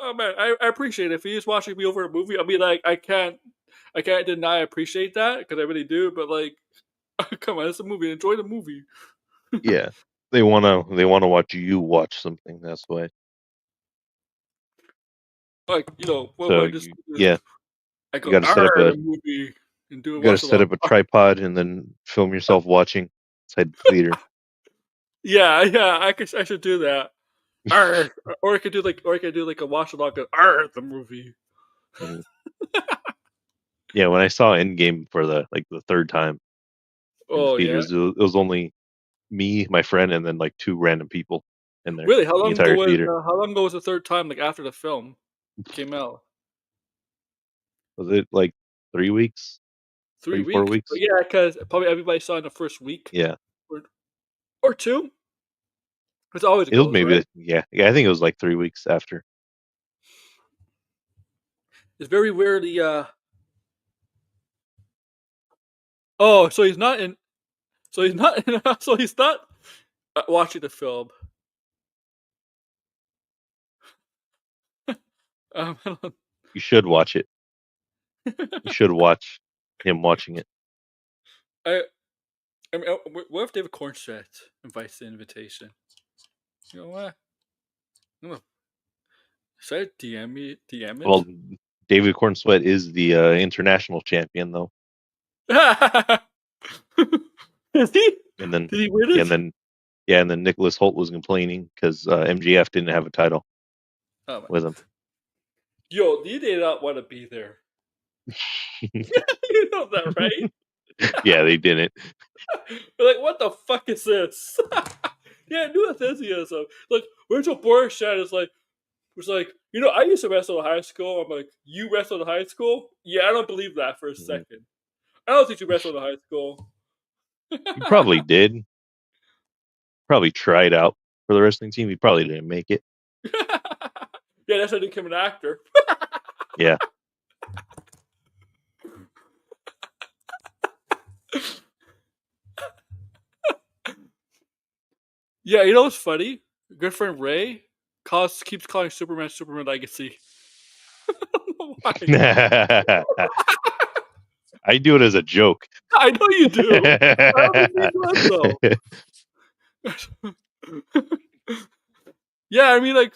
oh man, I appreciate it. If he's watching me over a movie, I mean, like, I can't deny I appreciate that because I really do. But like, come on, it's a movie. Enjoy the movie. Yeah. They wanna watch you watch something, that's why. Like, what So I just do is yeah, I you go gotta set up the a movie and do you gotta watch set along. up a tripod and then film yourself watching inside the theater. Yeah, I should do that. Arr! Or I could do like a watch along of the movie. Mhm. Yeah, when I saw Endgame for the third time in the Oh yeah. theaters, it was only me, my friend, and then like two random people in there. Really? The entire theater. How long ago was the third time? Like after the film came out? Was it like 3 weeks? 3 4 weeks? But weeks? yeah, because probably everybody saw it in the first week Yeah. or 2. It's always It was goes, right? yeah, I think it was like 3 weeks after. It's very rarely. Oh, so he's not in. So he's not. So he's not watching the film. I don't- You should watch it. You should watch him watching it. I mean, what if David Cornsett invites the invitation? You know what? I'm gonna- Should I DM it? Well, David Cornsweet is the international champion though. Is he? And then Did he win it? and then Nicholas Holt was complaining because MGF didn't have a title Oh my with him. Yo, you did not want to be there. You know that, right? Yeah, they didn't. You're like, what the fuck is this? Yeah, new enthusiasm. Like, Rachel Borchardt is like, was like, you know, I used to wrestle in high school. I'm like, you wrestled in high school? Yeah, I don't believe that for a second. I don't think you wrestled in high school. You probably did. Probably tried out for the wrestling team. You probably didn't make it. Yeah, that's how you became an actor. Yeah. Yeah, you know what's funny? Good friend Ray keeps calling Superman Legacy. I don't know why. I do it as a joke. I know you do. I don't think he does, though. Yeah, I mean, like,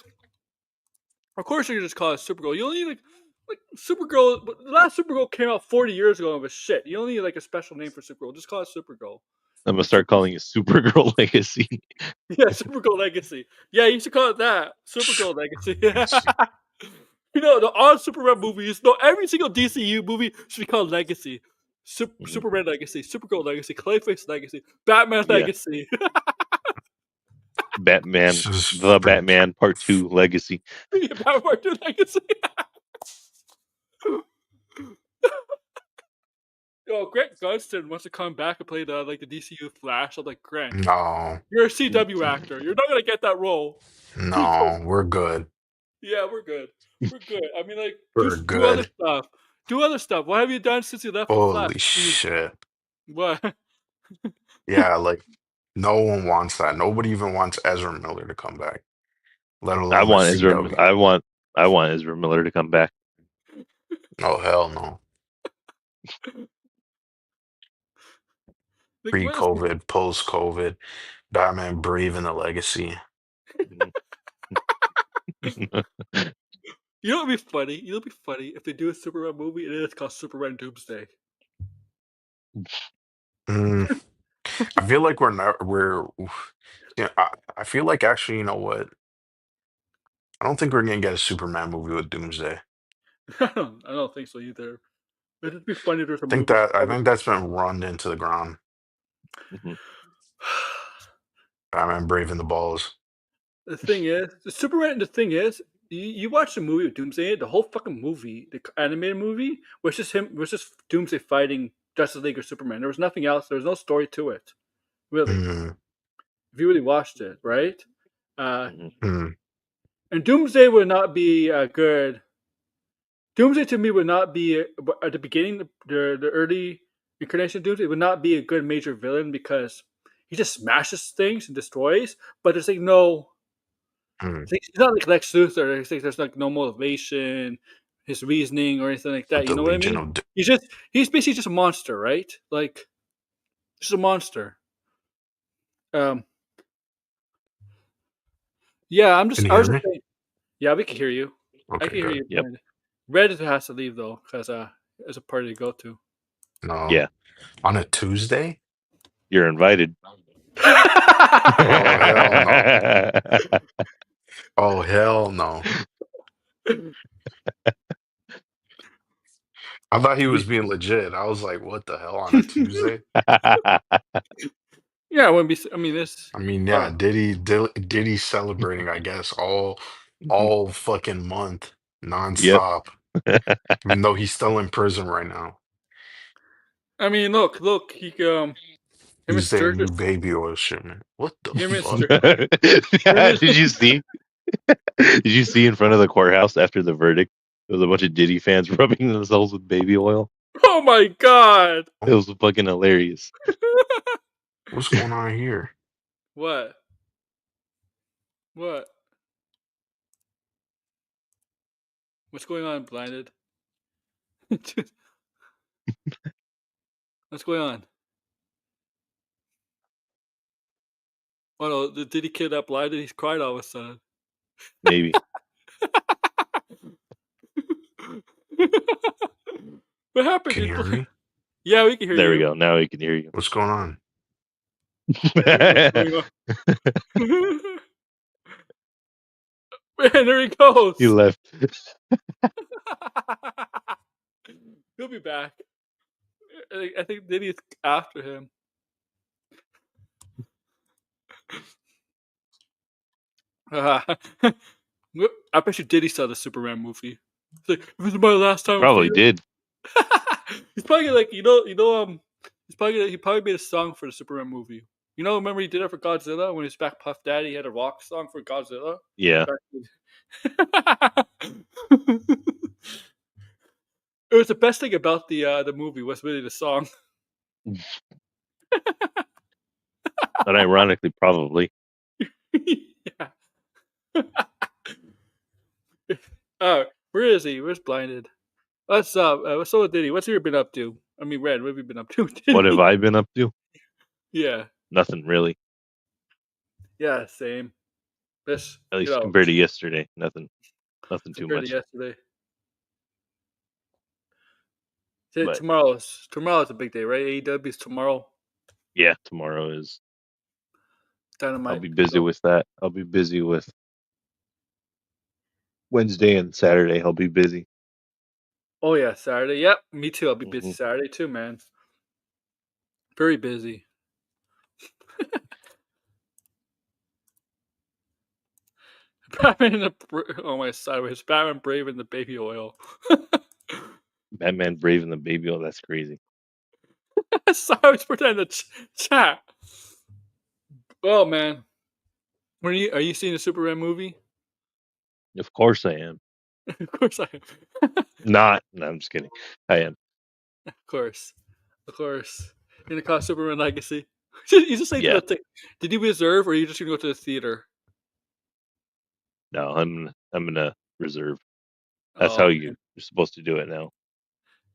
of course you can just call it Supergirl. You don't need like Supergirl. The last Supergirl came out 40 years ago and was shit. You don't need like a special name for Supergirl. Just call it Supergirl. I'm gonna start calling it Supergirl Legacy. Yeah, Supergirl Legacy. Yeah, you should call it that. Supergirl Legacy. You know, all Superman movies, no, every single DCU movie should be called Legacy. Superman Legacy, Supergirl Legacy, Clayface Legacy, Batman Legacy. Batman, the Batman Part 2 Legacy. Yeah, Batman Part 2 Legacy. Yo, Grant Gustin wants to come back and play the DCU Flash. I'm like, Grant, No, you're a CW actor. You're not gonna get that role. no, we're good. Yeah, we're good. We're good. I mean, like, We're do other good. stuff. Do other stuff. What have you done since you left the Flash? Holy shit. What? Yeah, like no one wants that. Nobody even wants Ezra Miller to come back, let I alone the want Ezra. CW. I want Ezra Miller to come back. Oh hell no. Like, what else? Pre-COVID, post-COVID, Batman breathing the legacy. You know what'd be funny? You know what'd be funny if they do a Superman movie and it's called Superman Doomsday. Mm, I feel like yeah, I feel like actually, you know what? I don't think we're gonna get a Superman movie with Doomsday. I don't think so either. It'd be funny if there's a I think movie. that's been run into the ground. Mhm. Batman braving the balls. The thing is, the thing is, you watch the movie with Doomsday, the whole fucking movie, the animated movie, was just Doomsday fighting Justice League or Superman. There was nothing else. There was no story to it, really. Mm, If you really watched it, right? mm. And Doomsday would not be good. Doomsday to me would not be at the beginning, the early incarnation of Doomsday would not be a good major villain because he just smashes things and destroys. But there's like no, Mm. he's not like Lex Luthor. It's like there's like no motivation, his reasoning or anything like that. With You the know what I Legion mean? of He's basically just a monster, right? Like just a monster. Yeah, I Can was you hear just me? saying. Yeah, we can hear you. I Okay, can hear good. you. Yep. Brandon. Red has to leave though, because there's a party to go to. No. Yeah. On a Tuesday? You're invited. Oh hell no. I thought he was being legit. I was like, what the hell on a Tuesday? Yeah, it wouldn't be. I mean, this. I mean, yeah, Diddy celebrating, I guess, all fucking month, Yep. nonstop. Even though he's still in prison right now. I mean, look. Him and Tuesday, Sturgis. new baby oil shipment. What the Him and fuck? Yeah, did you see? Did you see in front of the courthouse after the verdict? There was a bunch of Diddy fans rubbing themselves with baby oil. Oh my god! It was fucking hilarious. What's going on here? What? What? What's going on, blinded? What's going on? Oh no, the Diddy kid that blinded, he's cried all of a sudden. Maybe. What happened? Can you hear me? Yeah, we can hear There you. we go. Now we can hear you. What's going on? What's going on? Man, there he goes. He left. He'll be back. I think Diddy's after him. I bet you Diddy saw the Superman movie. It's like, this is my last time. Probably did. He's probably like, he probably made a song for the Superman movie. You know, remember he did it for Godzilla when he was back Puff Daddy. He had a rock song for Godzilla. Yeah. It was the best thing about the movie was really the song. But ironically, probably. Yeah. Where is he? Where's Blinded? What's up? What's up with Diddy? What's you been up to? I mean, Red, what have you been up to? What have I been up to? Yeah. Nothing really. Yeah, same. This, At least compared to yesterday. Nothing too much. Yesterday. But- Tomorrow's a big day, right? AEW's tomorrow. Yeah, tomorrow is. Dynamite. I'll be busy with that. I'll be busy with Wednesday and Saturday. I'll be busy. Oh yeah, Saturday. Yep, me too. I'll be busy Saturday too, man. Very busy. Batman on my sideways. Batman Brave and the baby oil. Batman Brave and the baby oil. That's crazy. Sideways pretend the chat. Well, man, are you seeing the Superman movie? Of course I am. Of course I am. No, I'm just kidding. I am. Of course. You're gonna call Superman Legacy. You just say Yeah. Did you reserve, or are you just gonna go to the theater? No, I'm gonna reserve. That's how you're supposed to do it now.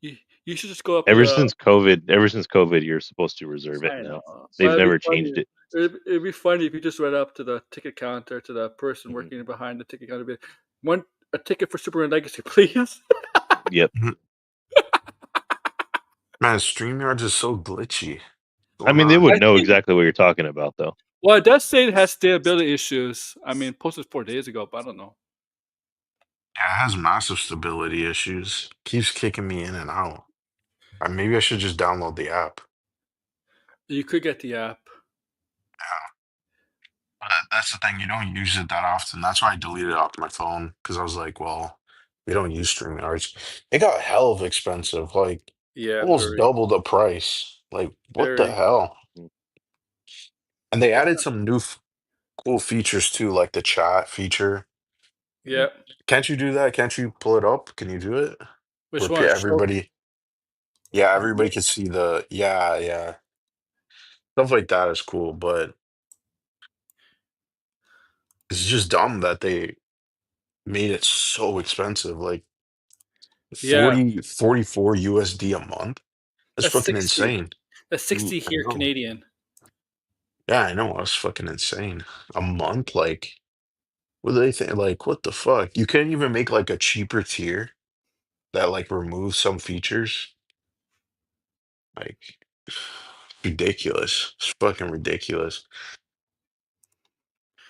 You should just go up. Ever since COVID, you're supposed to reserve it I now. know. They've But it'd never be funny- changed it. It'd be funny if you just went up to the ticket counter to the person Mhm. working behind the ticket counter. Be like, a ticket for Superman Legacy, please. Yep. Man, StreamYard is so glitchy. I mean, they would I know think- exactly what you're talking about, though. Well, it does say it has stability issues. I mean, posted 4 days ago, but I don't know. Yeah, it has massive stability issues. Keeps kicking me in and out. Maybe I should just download the app. You could get the app. But that's the thing, you don't use it that often. That's why I deleted it off my phone, because I was like, well, we don't use StreamYards. It got hell of expensive, like Yeah, almost very. double the price. Like, what the Very. hell? And they added some new cool features too, like the chat feature. Yeah. Can't you do that? Can't you pull it up? Can you do it? Which Where one? everybody, yeah, everybody can see the, yeah. Stuff like that is cool, but it's just dumb that they made it so expensive. Like Yeah. 44 USD a month. That's That's fucking 60. insane. That's 60 I here know. Canadian. Yeah, I know. That's fucking insane. A month? Like, what do they think? Like, what the fuck? You can't even make like a cheaper tier that like removes some features. Like, ridiculous. It's fucking ridiculous.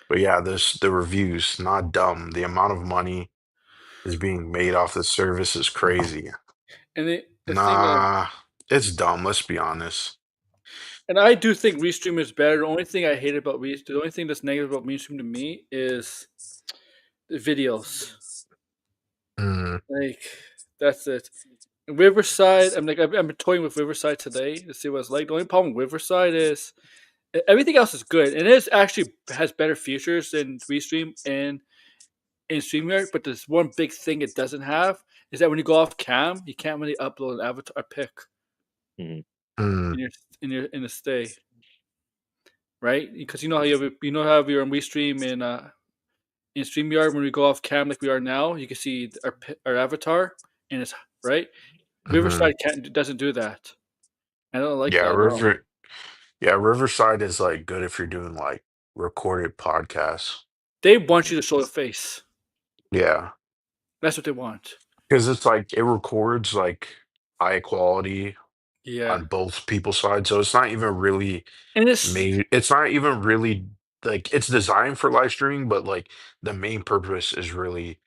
But yeah, the reviews, not dumb. The amount of money is being made off the service is crazy. And The thing of, Nah, it's dumb. Let's be honest. and I do think Restream is better. The only thing I hate about Restream, the only thing that's negative about Restream to me is the videos. Mm, Like that's it. Riverside, I'm toying with Riverside today to see what it's like. The only problem with Riverside is everything else is good, and it is actually has better features than Restream and in StreamYard. But there's one big thing it doesn't have is that when you go off cam, you can't really upload an avatar a pic Mhm. mm, in the stay, right? Because you know how how you're on Restream in StreamYard when we go off cam like we are now, you can see our avatar and it's right. mhm. Riverside doesn't do that. I don't like Yeah, that at all. Riverside is like good if you're doing like recorded podcasts. They want you to show the face. Yeah, That's what they want. because it's like it records like high quality Yeah, on both people's sides, so it's not even really and it's made. It's not even really like it's designed for live streaming, but like the main purpose is really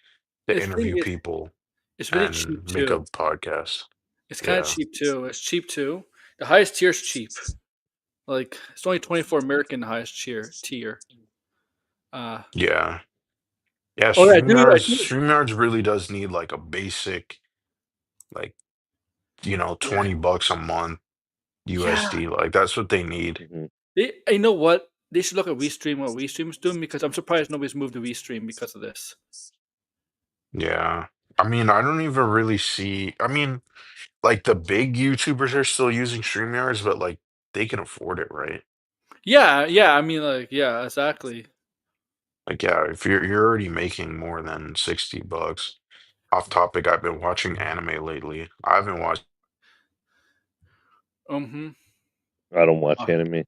to the thing interview is, people it's really cheap and make a too. podcast. It's kind of Yeah, cheap too. It's cheap too. The highest tier is cheap. Like it's only 24 American the highest tier. Uh yeah, yeah. oh yeah, I do. StreamYards really does need like a basic, like Yeah, $20 a month yeah. USD. Like that's what they need. Mhm. You know what? They should look at WeStream what WeStream's doing because I'm surprised nobody's moved to WeStream because of this. Yeah. I mean, I don't even really see. I mean, like the big YouTubers are still using StreamYards, but like they can afford it, right? Yeah, yeah. I mean, like, yeah, exactly. Like, yeah, if you're already making more than $60. Off topic, I've been watching anime lately. I haven't watched. Mm-hmm. I don't watch anime.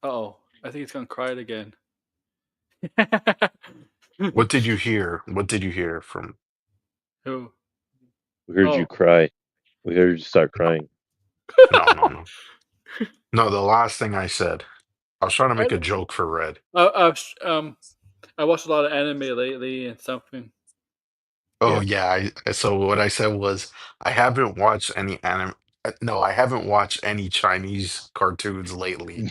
Oh, I think he's gonna cry it again. What did you hear? What did you hear from? Who? We heard you Oh, cry. We heard you start crying. No, no, no, no. The last thing I said, I was trying to I, make a joke for Red. I watched a lot of anime lately and something. Oh Yeah. yeah. So what I said was I haven't watched any anime. No, I haven't watched any Chinese cartoons lately.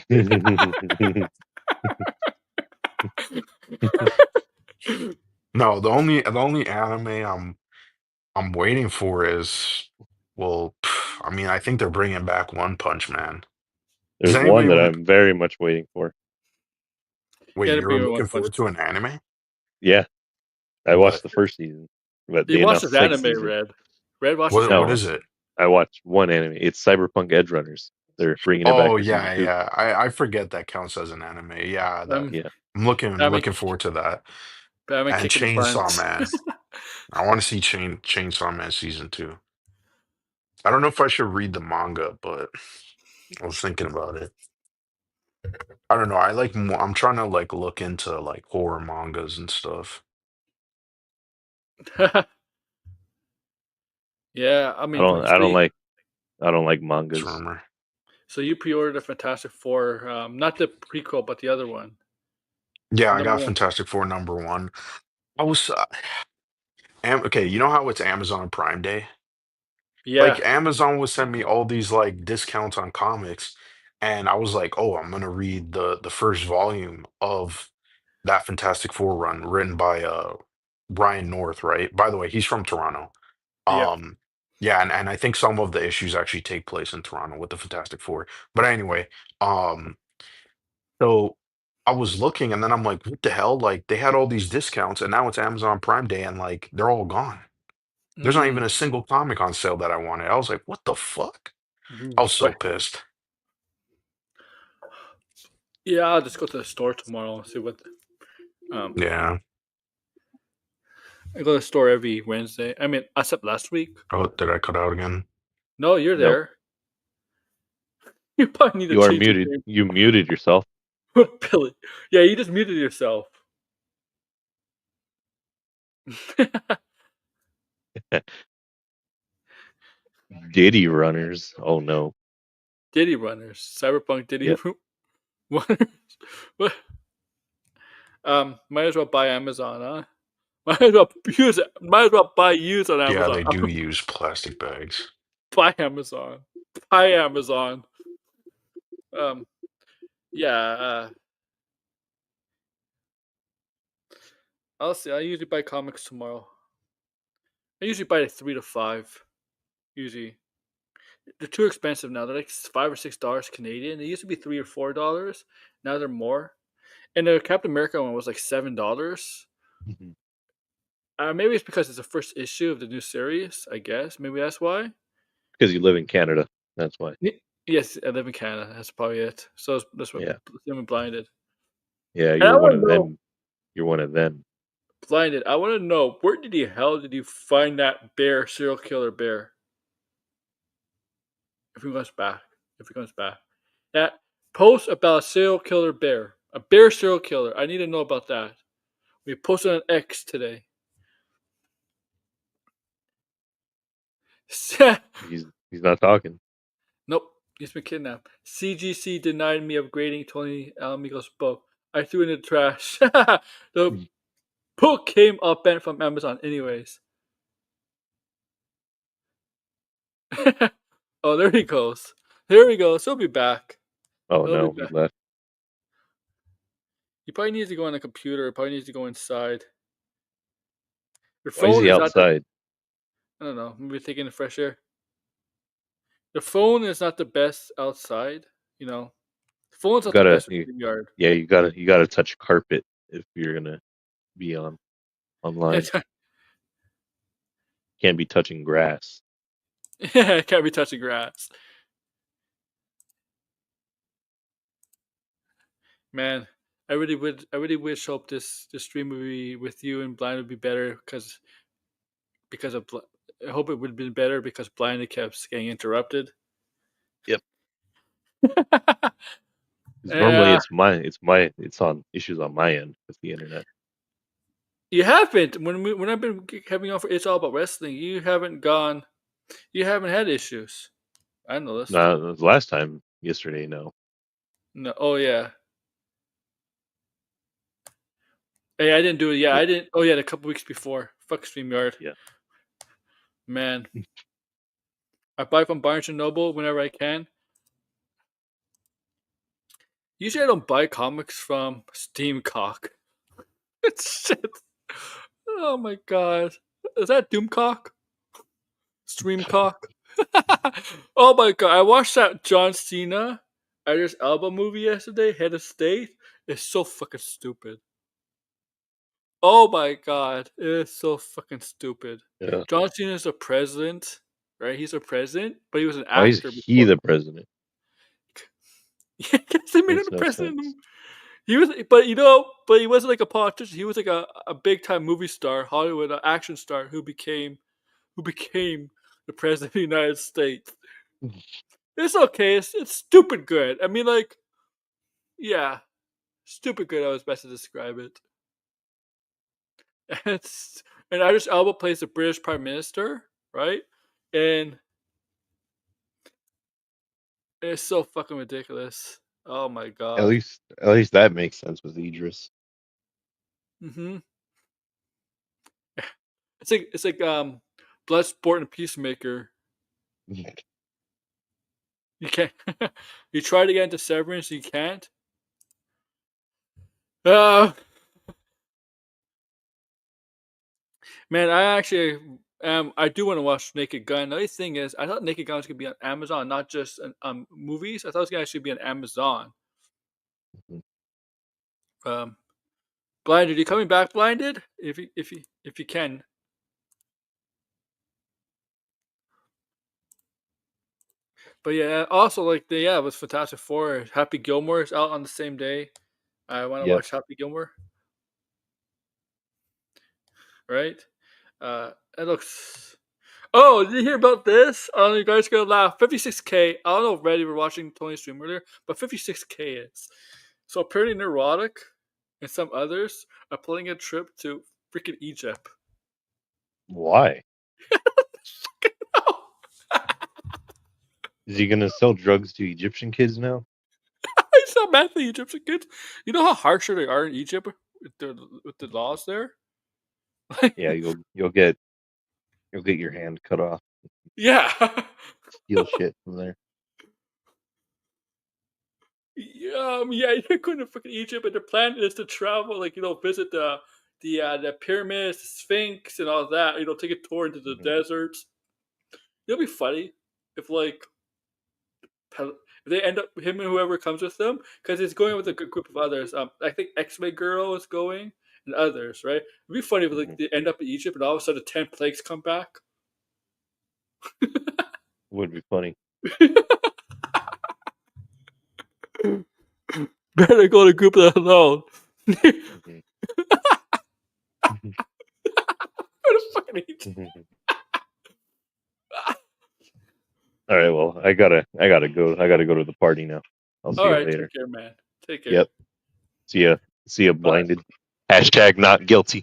No, the only anime I'm waiting for is well, I mean, I think they're bringing back One Punch Man. Does There's one anybody that want? I'm very much waiting for. Wait, Yeah, to you're bring One looking Punch. forward to an anime? Yeah, I watched What? the first season, but You they watched announced this the second anime, season. Red. Red watches What No, is anime. it? I watched one anime. It's Cyberpunk Edge Runners. They're bringing it back Oh for season yeah, 2. yeah. I forget that counts as an anime. Yeah, that Um, Yeah. I'm Batman, looking forward to that. Batman And kicking the Chainsaw buns. Man. I want to see Chainsaw Man season 2. I don't know if I should read the manga, but I was thinking about it. I don't know. I like more, I'm trying to like look into like horror mangas and stuff. Yeah, I I mean, don't I don't like I don't like mangas. Rumor. so you pre-ordered a Fantastic Four, not the prequel, but the other one, Yeah, I number got one. Fantastic Four #1. I was okay. You know how it's Amazon Prime Day? Yeah, Like Amazon would send me all these like discounts on comics, and I was like, oh, I'm gonna read the first volume of that Fantastic Four run written by Ryan North, right? By the way, he's from Toronto. yep. Um, yeah, and I think some of the issues actually take place in Toronto with the Fantastic Four. But anyway, um, so I was looking and then I'm like, what the hell? Like they had all these discounts and now it's Amazon Prime Day and like they're all gone. There's not Mm, even a single comic on sale that I wanted. I was like, what the fuck? I was so but pissed. yeah, I'll just go to the store tomorrow and see what. Um, Yeah. I go to the store every Wednesday. I mean, except last week. Oh, did I cut out again? No, you're No, there. You probably need to you are change your muted. You muted yourself. name, Billy. Yeah, you just muted yourself. Diddy runners. Oh no. Diddy Runners, Cyberpunk Diddy Yep. Runners. What? Might as well buy Amazon, huh? Might as well use it. Might as well buy used on Yeah, Amazon. they do use plastic bags. Buy Amazon. Buy Amazon. Um, yeah. I'll see. I usually buy comics tomorrow. I usually buy like 3 to 5. Usually, they're too expensive now. They're like $5 or $6 Canadian. They used to be $3 or $4. Now they're more. And the Captain America one was like $7. Mhm. Maybe it's because it's the first issue of the new series. I guess maybe that's why. Because you live in Canada. That's why. Yes, I live in Canada. That's probably it. So that's what Yeah. I'm blinded. Yeah, And I you're one want of to know, them. You're one of them. blinded. I want to know where did the hell did you find that bear, serial killer bear? If he comes back, that post about a serial killer bear, a bear serial killer. I need to know about that. We posted on X today. He's not talking. Nope, he's been kidnapped. CGC denied me of grading Tony Alamigo's book. I threw it in the trash. The book came up bent from Amazon, anyways. Oh, there he goes. There he goes. He'll be back. Oh He'll no, be he back. left. He probably needs to go on a computer. He probably needs to go inside. Your Why is phone he is not the. outside? I don't know. Maybe taking the fresh air. The phone is not the best outside. You know, the phone's You not the gotta, best for the yard. yeah, you gotta touch carpet if you're gonna be online. Can't be touching grass. Can't be touching grass. Man, I really wish hope this stream would be with you and Blind would be better because of I hope it would have been better because Blind kept getting interrupted. Yep. Normally Yeah, it's on issues on my end with the internet. you haven't when I've been having on for It's All About Wrestling. You haven't had issues. I noticed. No, the last time yesterday, no. No, oh yeah. Hey, I didn't do it. Yeah, But I didn't. Oh yeah, a couple weeks before. Fuck StreamYard. yeah. Man, I buy from Barnes and Noble whenever I can. Usually, I don't buy comics from Steamcock. It's shit. Oh my god, is that Doomcock? Streamcock? Oh my god, I watched that John Cena Idris Elba movie yesterday. Head of State. It's so fucking stupid. Oh my god, it is so fucking stupid. Yeah. John Cena's a president, right? He's a president, but he was an Why is actor he before. the president? Yeah, because they made him Makes the no president. sense. He was, but he wasn't like a politician. He was like a big time movie star, Hollywood action star who became the president of the United States. It's okay. It's stupid good. I mean, like, yeah, stupid good. I was best to describe it. And Idris Elba plays the British Prime Minister, right? And it's so fucking ridiculous. Oh my At god. least that makes sense with Idris. Mm-hmm. It's like Bloodsport and Peacemaker. You can't. You try to get into Severance, you can't. Man, I actually I do want to watch Naked Gun. The only thing is, I thought Naked Gun was gonna be on Amazon, not just on movies. I thought it was gonna actually be on Amazon. Blinded, you coming back? Blinded? If you can. But yeah, also like it was Fantastic Four. Happy Gilmore is out on the same day. I want to Yep. watch Happy Gilmore. Right? It looks. Oh, did you hear about this? I don't know, you guys are gonna laugh. 56K. I don't know if Reddy were watching Tony's stream earlier, but 56K is. So apparently Neurotic and some others are planning a trip to freaking Egypt. Why? Is he gonna sell drugs to Egyptian kids now? It's not bad for the Egyptian kids. You know how harsher they are in Egypt with the laws there? Yeah, you'll get your hand cut off, Yeah. steal shit from there. Yeah, you're going to freaking Egypt, and the plan is to travel, like visit the pyramids, the Sphinx, and all that. Take a tour into the Mhm. deserts. It'll be funny if if they end up him and whoever comes with them, because he's going with a good group of others. I think X-Men Girl is going and others, right? It'd be funny if Mhm. they end up in Egypt and all of a sudden 10 plagues come back. Would be funny. Better go to group alone. Mhm. What a fucking Egypt. Mhm. All right, well, I gotta go. I gotta go to the party now. I'll see All you right, later. take care, man. Take care. Yep. See ya. See ya. Bye. Blinded. Hashtag not guilty.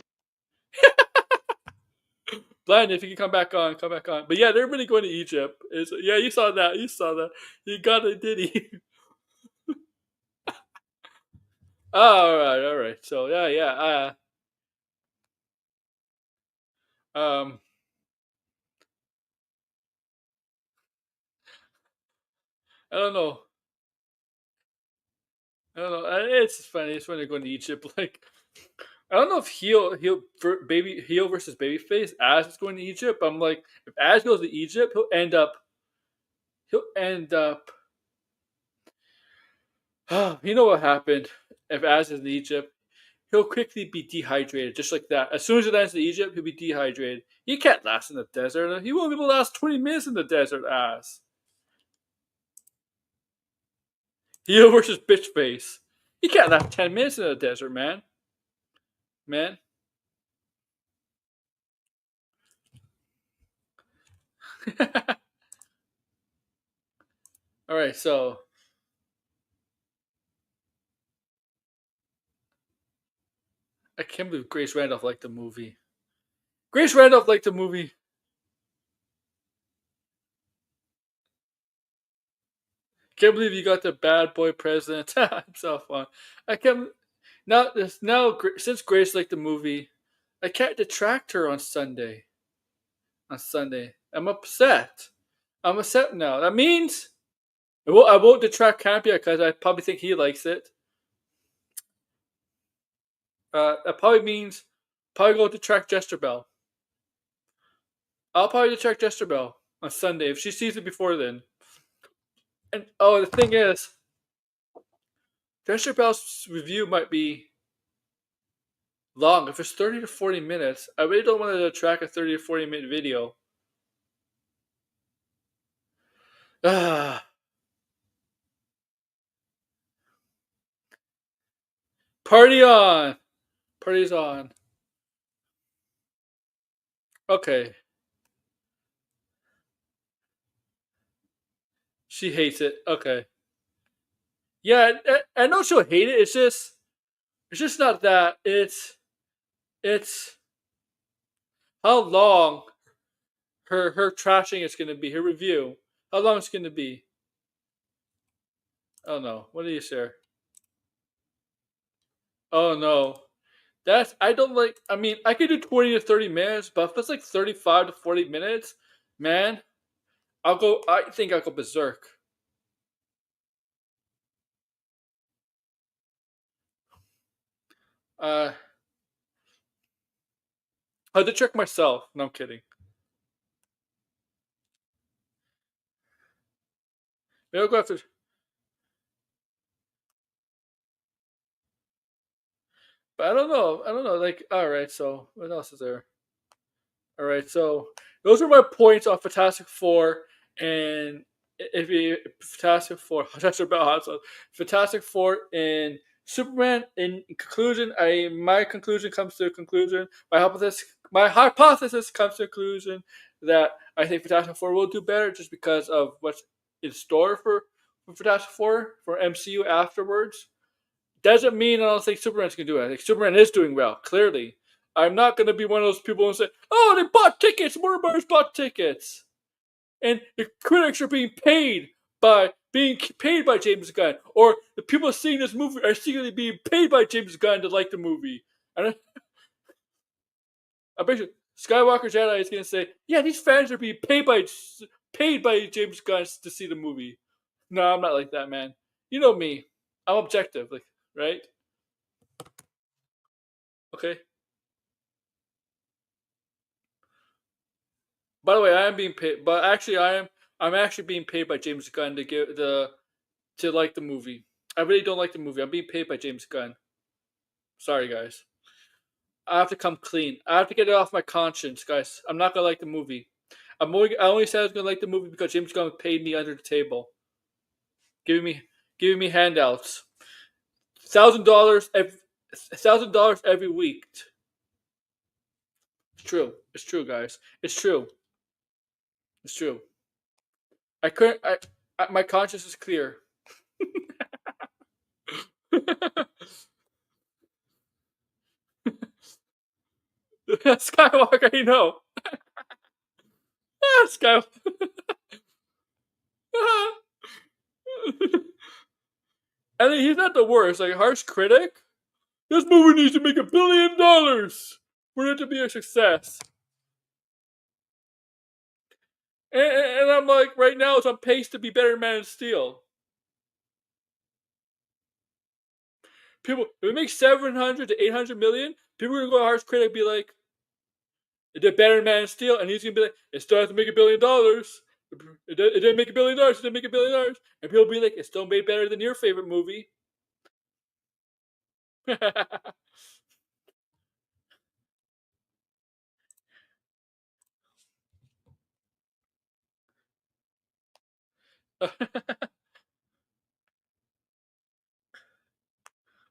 Blind, if you can come back on, come back on. But yeah, they're really going to Egypt. Yeah, you saw that. You saw that. You got it, did he? All right. So yeah. Um, I don't know. I don't know. It's funny. It's when they're going to Egypt. Like, I don't know if heel versus babyface. Ash is going to Egypt. I'm like, if Ash goes to Egypt, he'll end up. You know what happened? If Ash is in Egypt, he'll quickly be dehydrated, just like that. As soon as it ends in Egypt, he'll be dehydrated. He can't last in the desert. He won't be able to last 20 minutes in the desert, Ass. Heel versus bitch face. He can't last 10 minutes in the desert, man. Man. All right, so I can't believe Grace Randolph liked the movie. Grace Randolph liked the movie. Can't believe you got the bad boy president himself on. I can't now. Since Grace liked the movie, I can't detract her on Sunday. On Sunday, I'm upset. I'm upset now. That means I won't detract Campia because I probably think he likes it. That probably means probably go detract Jester Bell. I'll probably detract Jester Bell on Sunday if she sees it before then. And the thing is, Jester Bell's review might be long. If it's 30 to 40 minutes, I really don't want to track a 30 to 40-minute video. Party on! Party's on. Okay. She hates it. Okay. Yeah, I know she'll hate it. It's just not that. It's how long her trashing is going to be. Her review. How long it's going to be. Oh no. What do you say? Oh no. I don't like. I mean, I could do 20 to 30 minutes, but if it's like 35 to 40 minutes, man, I think I'll go berserk. I had to check myself. No, I'm kidding. Maybe I'll go after. But I don't know. Like, all right. So what else is there? All right. So those are my points on Fantastic Four, and if you Fantastic Four, that's about hot sauce. Fantastic Four and Superman. In conclusion, my conclusion comes to a conclusion. My hypothesis comes to a conclusion that I think Fantastic Four will do better just because of what's in store for Fantastic Four for MCU afterwards. Doesn't mean I don't think Superman's going to do it. I think Superman is doing well, clearly. I'm not going to be one of those people who say, oh, they bought tickets. Warner Brothers bought tickets. And the critics are being paid by James Gunn. Or the people seeing this movie are secretly being paid by James Gunn to like the movie. I bet you Skywalker Jedi is gonna say, "Yeah, these fans are being paid by James Gunn to see the movie." No, I'm not like that, man. You know me. I'm objective, like, right? Okay. By the way, I am being paid, but actually, I'm actually being paid by James Gunn to like the movie. I really don't like the movie. I'm being paid by James Gunn. Sorry, guys. I have to come clean. I have to get it off my conscience, guys. I'm not gonna like the movie. I only said I was gonna like the movie because James Gunn paid me under the table, giving me handouts. $1,000 every week. It's true. It's true, guys. It's true. It's true. I couldn't. My conscience is clear. Skywalker, you know. Skywalker. And he's not the worst. Like, harsh critic. This movie needs to make $1 billion for it to be a success. And I'm like, right now it's on pace to be better than Man of Steel. People, if it makes 700 to 800 million, people are gonna go to harsh critic and be like, it did better than Man of Steel, and he's gonna be like, it still has to make $1 billion. It didn't make $1 billion. It didn't make $1 billion. And people will be like, it still made better than your favorite movie.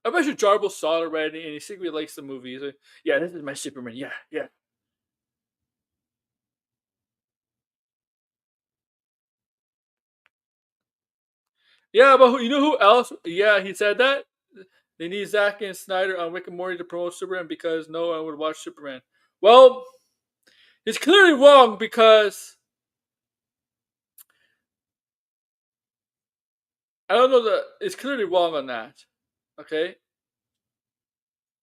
I bet you Jarble saw it already, and he secretly likes the movie. He's like, yeah, this is my Superman. Yeah, yeah. Yeah, but you know who else? Yeah, he said that. They need Zack and Snyder on Rick and Morty to promote Superman because no one would watch Superman. Well, he's clearly wrong because I don't know that it's clearly wrong on that. Okay,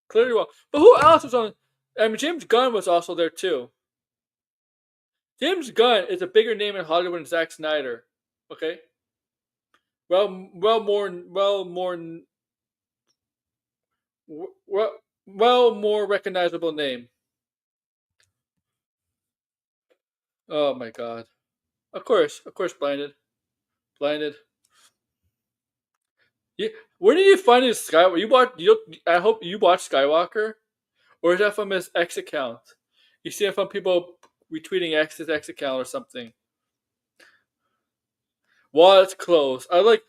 clearly wrong. But who else was on? I mean, James Gunn was also there too. James Gunn is a bigger name in Hollywood than Zack Snyder. Okay. Well, more recognizable name. Oh my god! Of course, blinded. Yeah, where did you find his Skywalker? I hope you watched Skywalker, or is that from his X account? You see it from people retweeting his X account or something. Wallet's closed. I like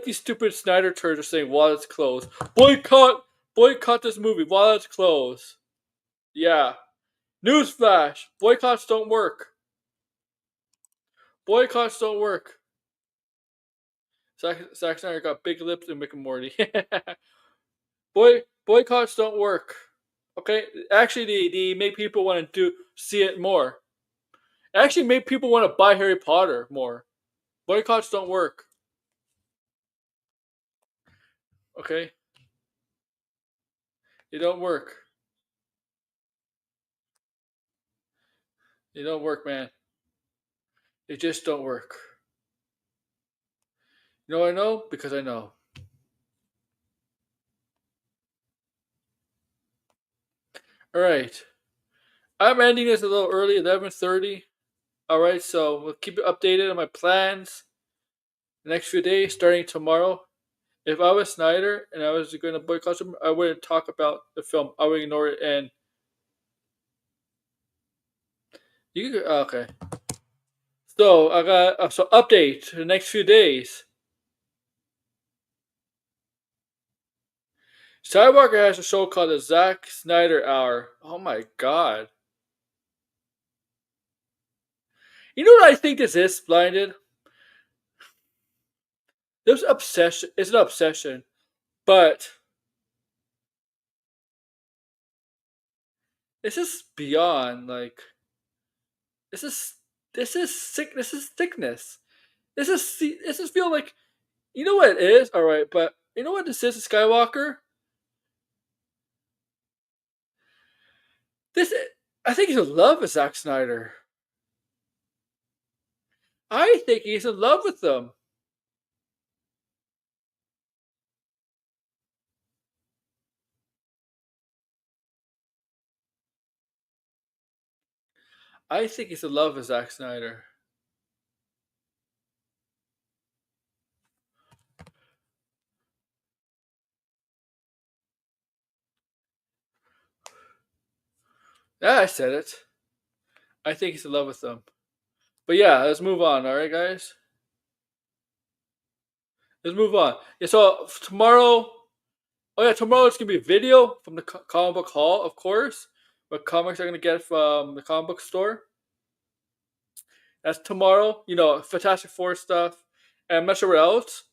these stupid Snyder turds are saying wallet's closed. Boycott this movie. Wallet's closed. Yeah. Newsflash: boycotts don't work. Boycotts don't work. Zack Snyder got big lips in Rick and Morty. Boycotts don't work. Okay, actually, they make people want to see it more. It actually made people want to buy Harry Potter more. Boycotts don't work. Okay, they don't work. They don't work, man. They just don't work. You know what I know? Because I know. Alright. I'm ending this a little early, 11:30. Alright, so we'll keep you updated on my plans the next few days, starting tomorrow. If I was Snyder and I was going to boycott him, I wouldn't talk about the film. I would ignore it and okay. So I got update the next few days. Skywalker has a show called the Zack Snyder Hour. Oh my god! You know what I think this is, Blinded? There's obsession. It's an obsession, but this is beyond like. This is sick. This is thickness. This is feel like. You know what it is, all right, but you know what this is, Skywalker. This I think he's in love with Zack Snyder. I think he's in love with them. I think he's in love with Zack Snyder. Yeah, I said it. I think he's in love with them. But yeah, let's move on. All right, guys. Let's move on. Yeah, so tomorrow. Oh yeah, tomorrow it's gonna be a video from the comic book hall, of course. What comics are gonna get from the comic book store. That's tomorrow. You know, Fantastic Four stuff, and I'm not sure what else.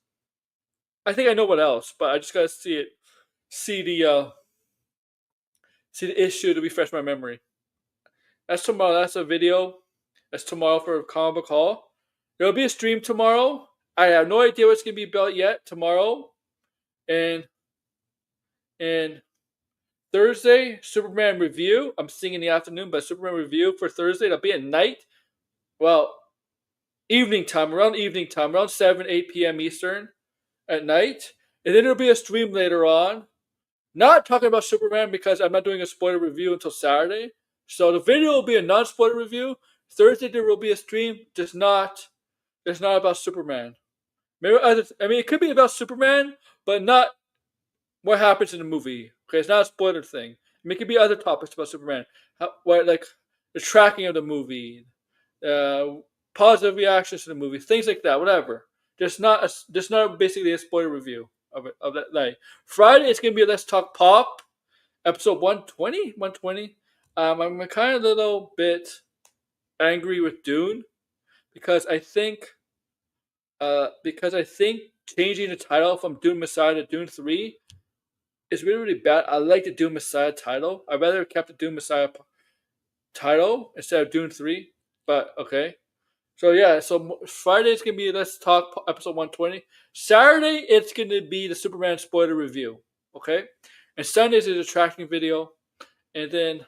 I think I know what else, but I just gotta see it. See the issue to refresh my memory. That's tomorrow. That's a video. That's tomorrow for comic book hall. There'll be a stream tomorrow. I have no idea what's gonna be about yet tomorrow, and Thursday Superman review. I'm seeing in the afternoon, but Superman review for Thursday. It'll be at night. Well, evening time, around 7, 8 p.m. Eastern at night. And then there'll be a stream later on. Not talking about Superman because I'm not doing a spoiler review until Saturday. So the video will be a non-spoiler review. Thursday there will be a stream, just not about Superman. Maybe it could be about Superman, but not what happens in the movie. Okay, it's not a spoiler thing. I mean, it could be other topics about Superman, like the tracking of the movie, positive reactions to the movie, things like that. Whatever. Just not basically a spoiler review of that night. Friday it's gonna be Let's Talk Pop, episode 120. 120. I'm kind of a little bit angry with Dune because I think changing the title from Dune Messiah to Dune 3 is really, really bad. I like the Dune Messiah title. I'd rather have kept the Dune Messiah title instead of Dune 3, but okay. So yeah, so Friday it's going to be Let's Talk episode 120. Saturday it's going to be the Superman spoiler review, okay? And Sundays is a tracking video. And then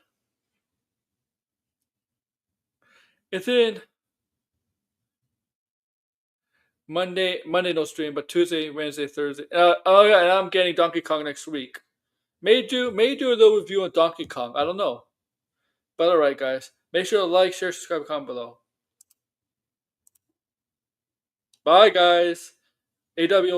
Monday no stream, but Tuesday, Wednesday, Thursday. Oh yeah, and I'm getting Donkey Kong next week. May do a little review on Donkey Kong. I don't know. But alright guys. Make sure to like, share, subscribe, comment below. Bye guys. AWO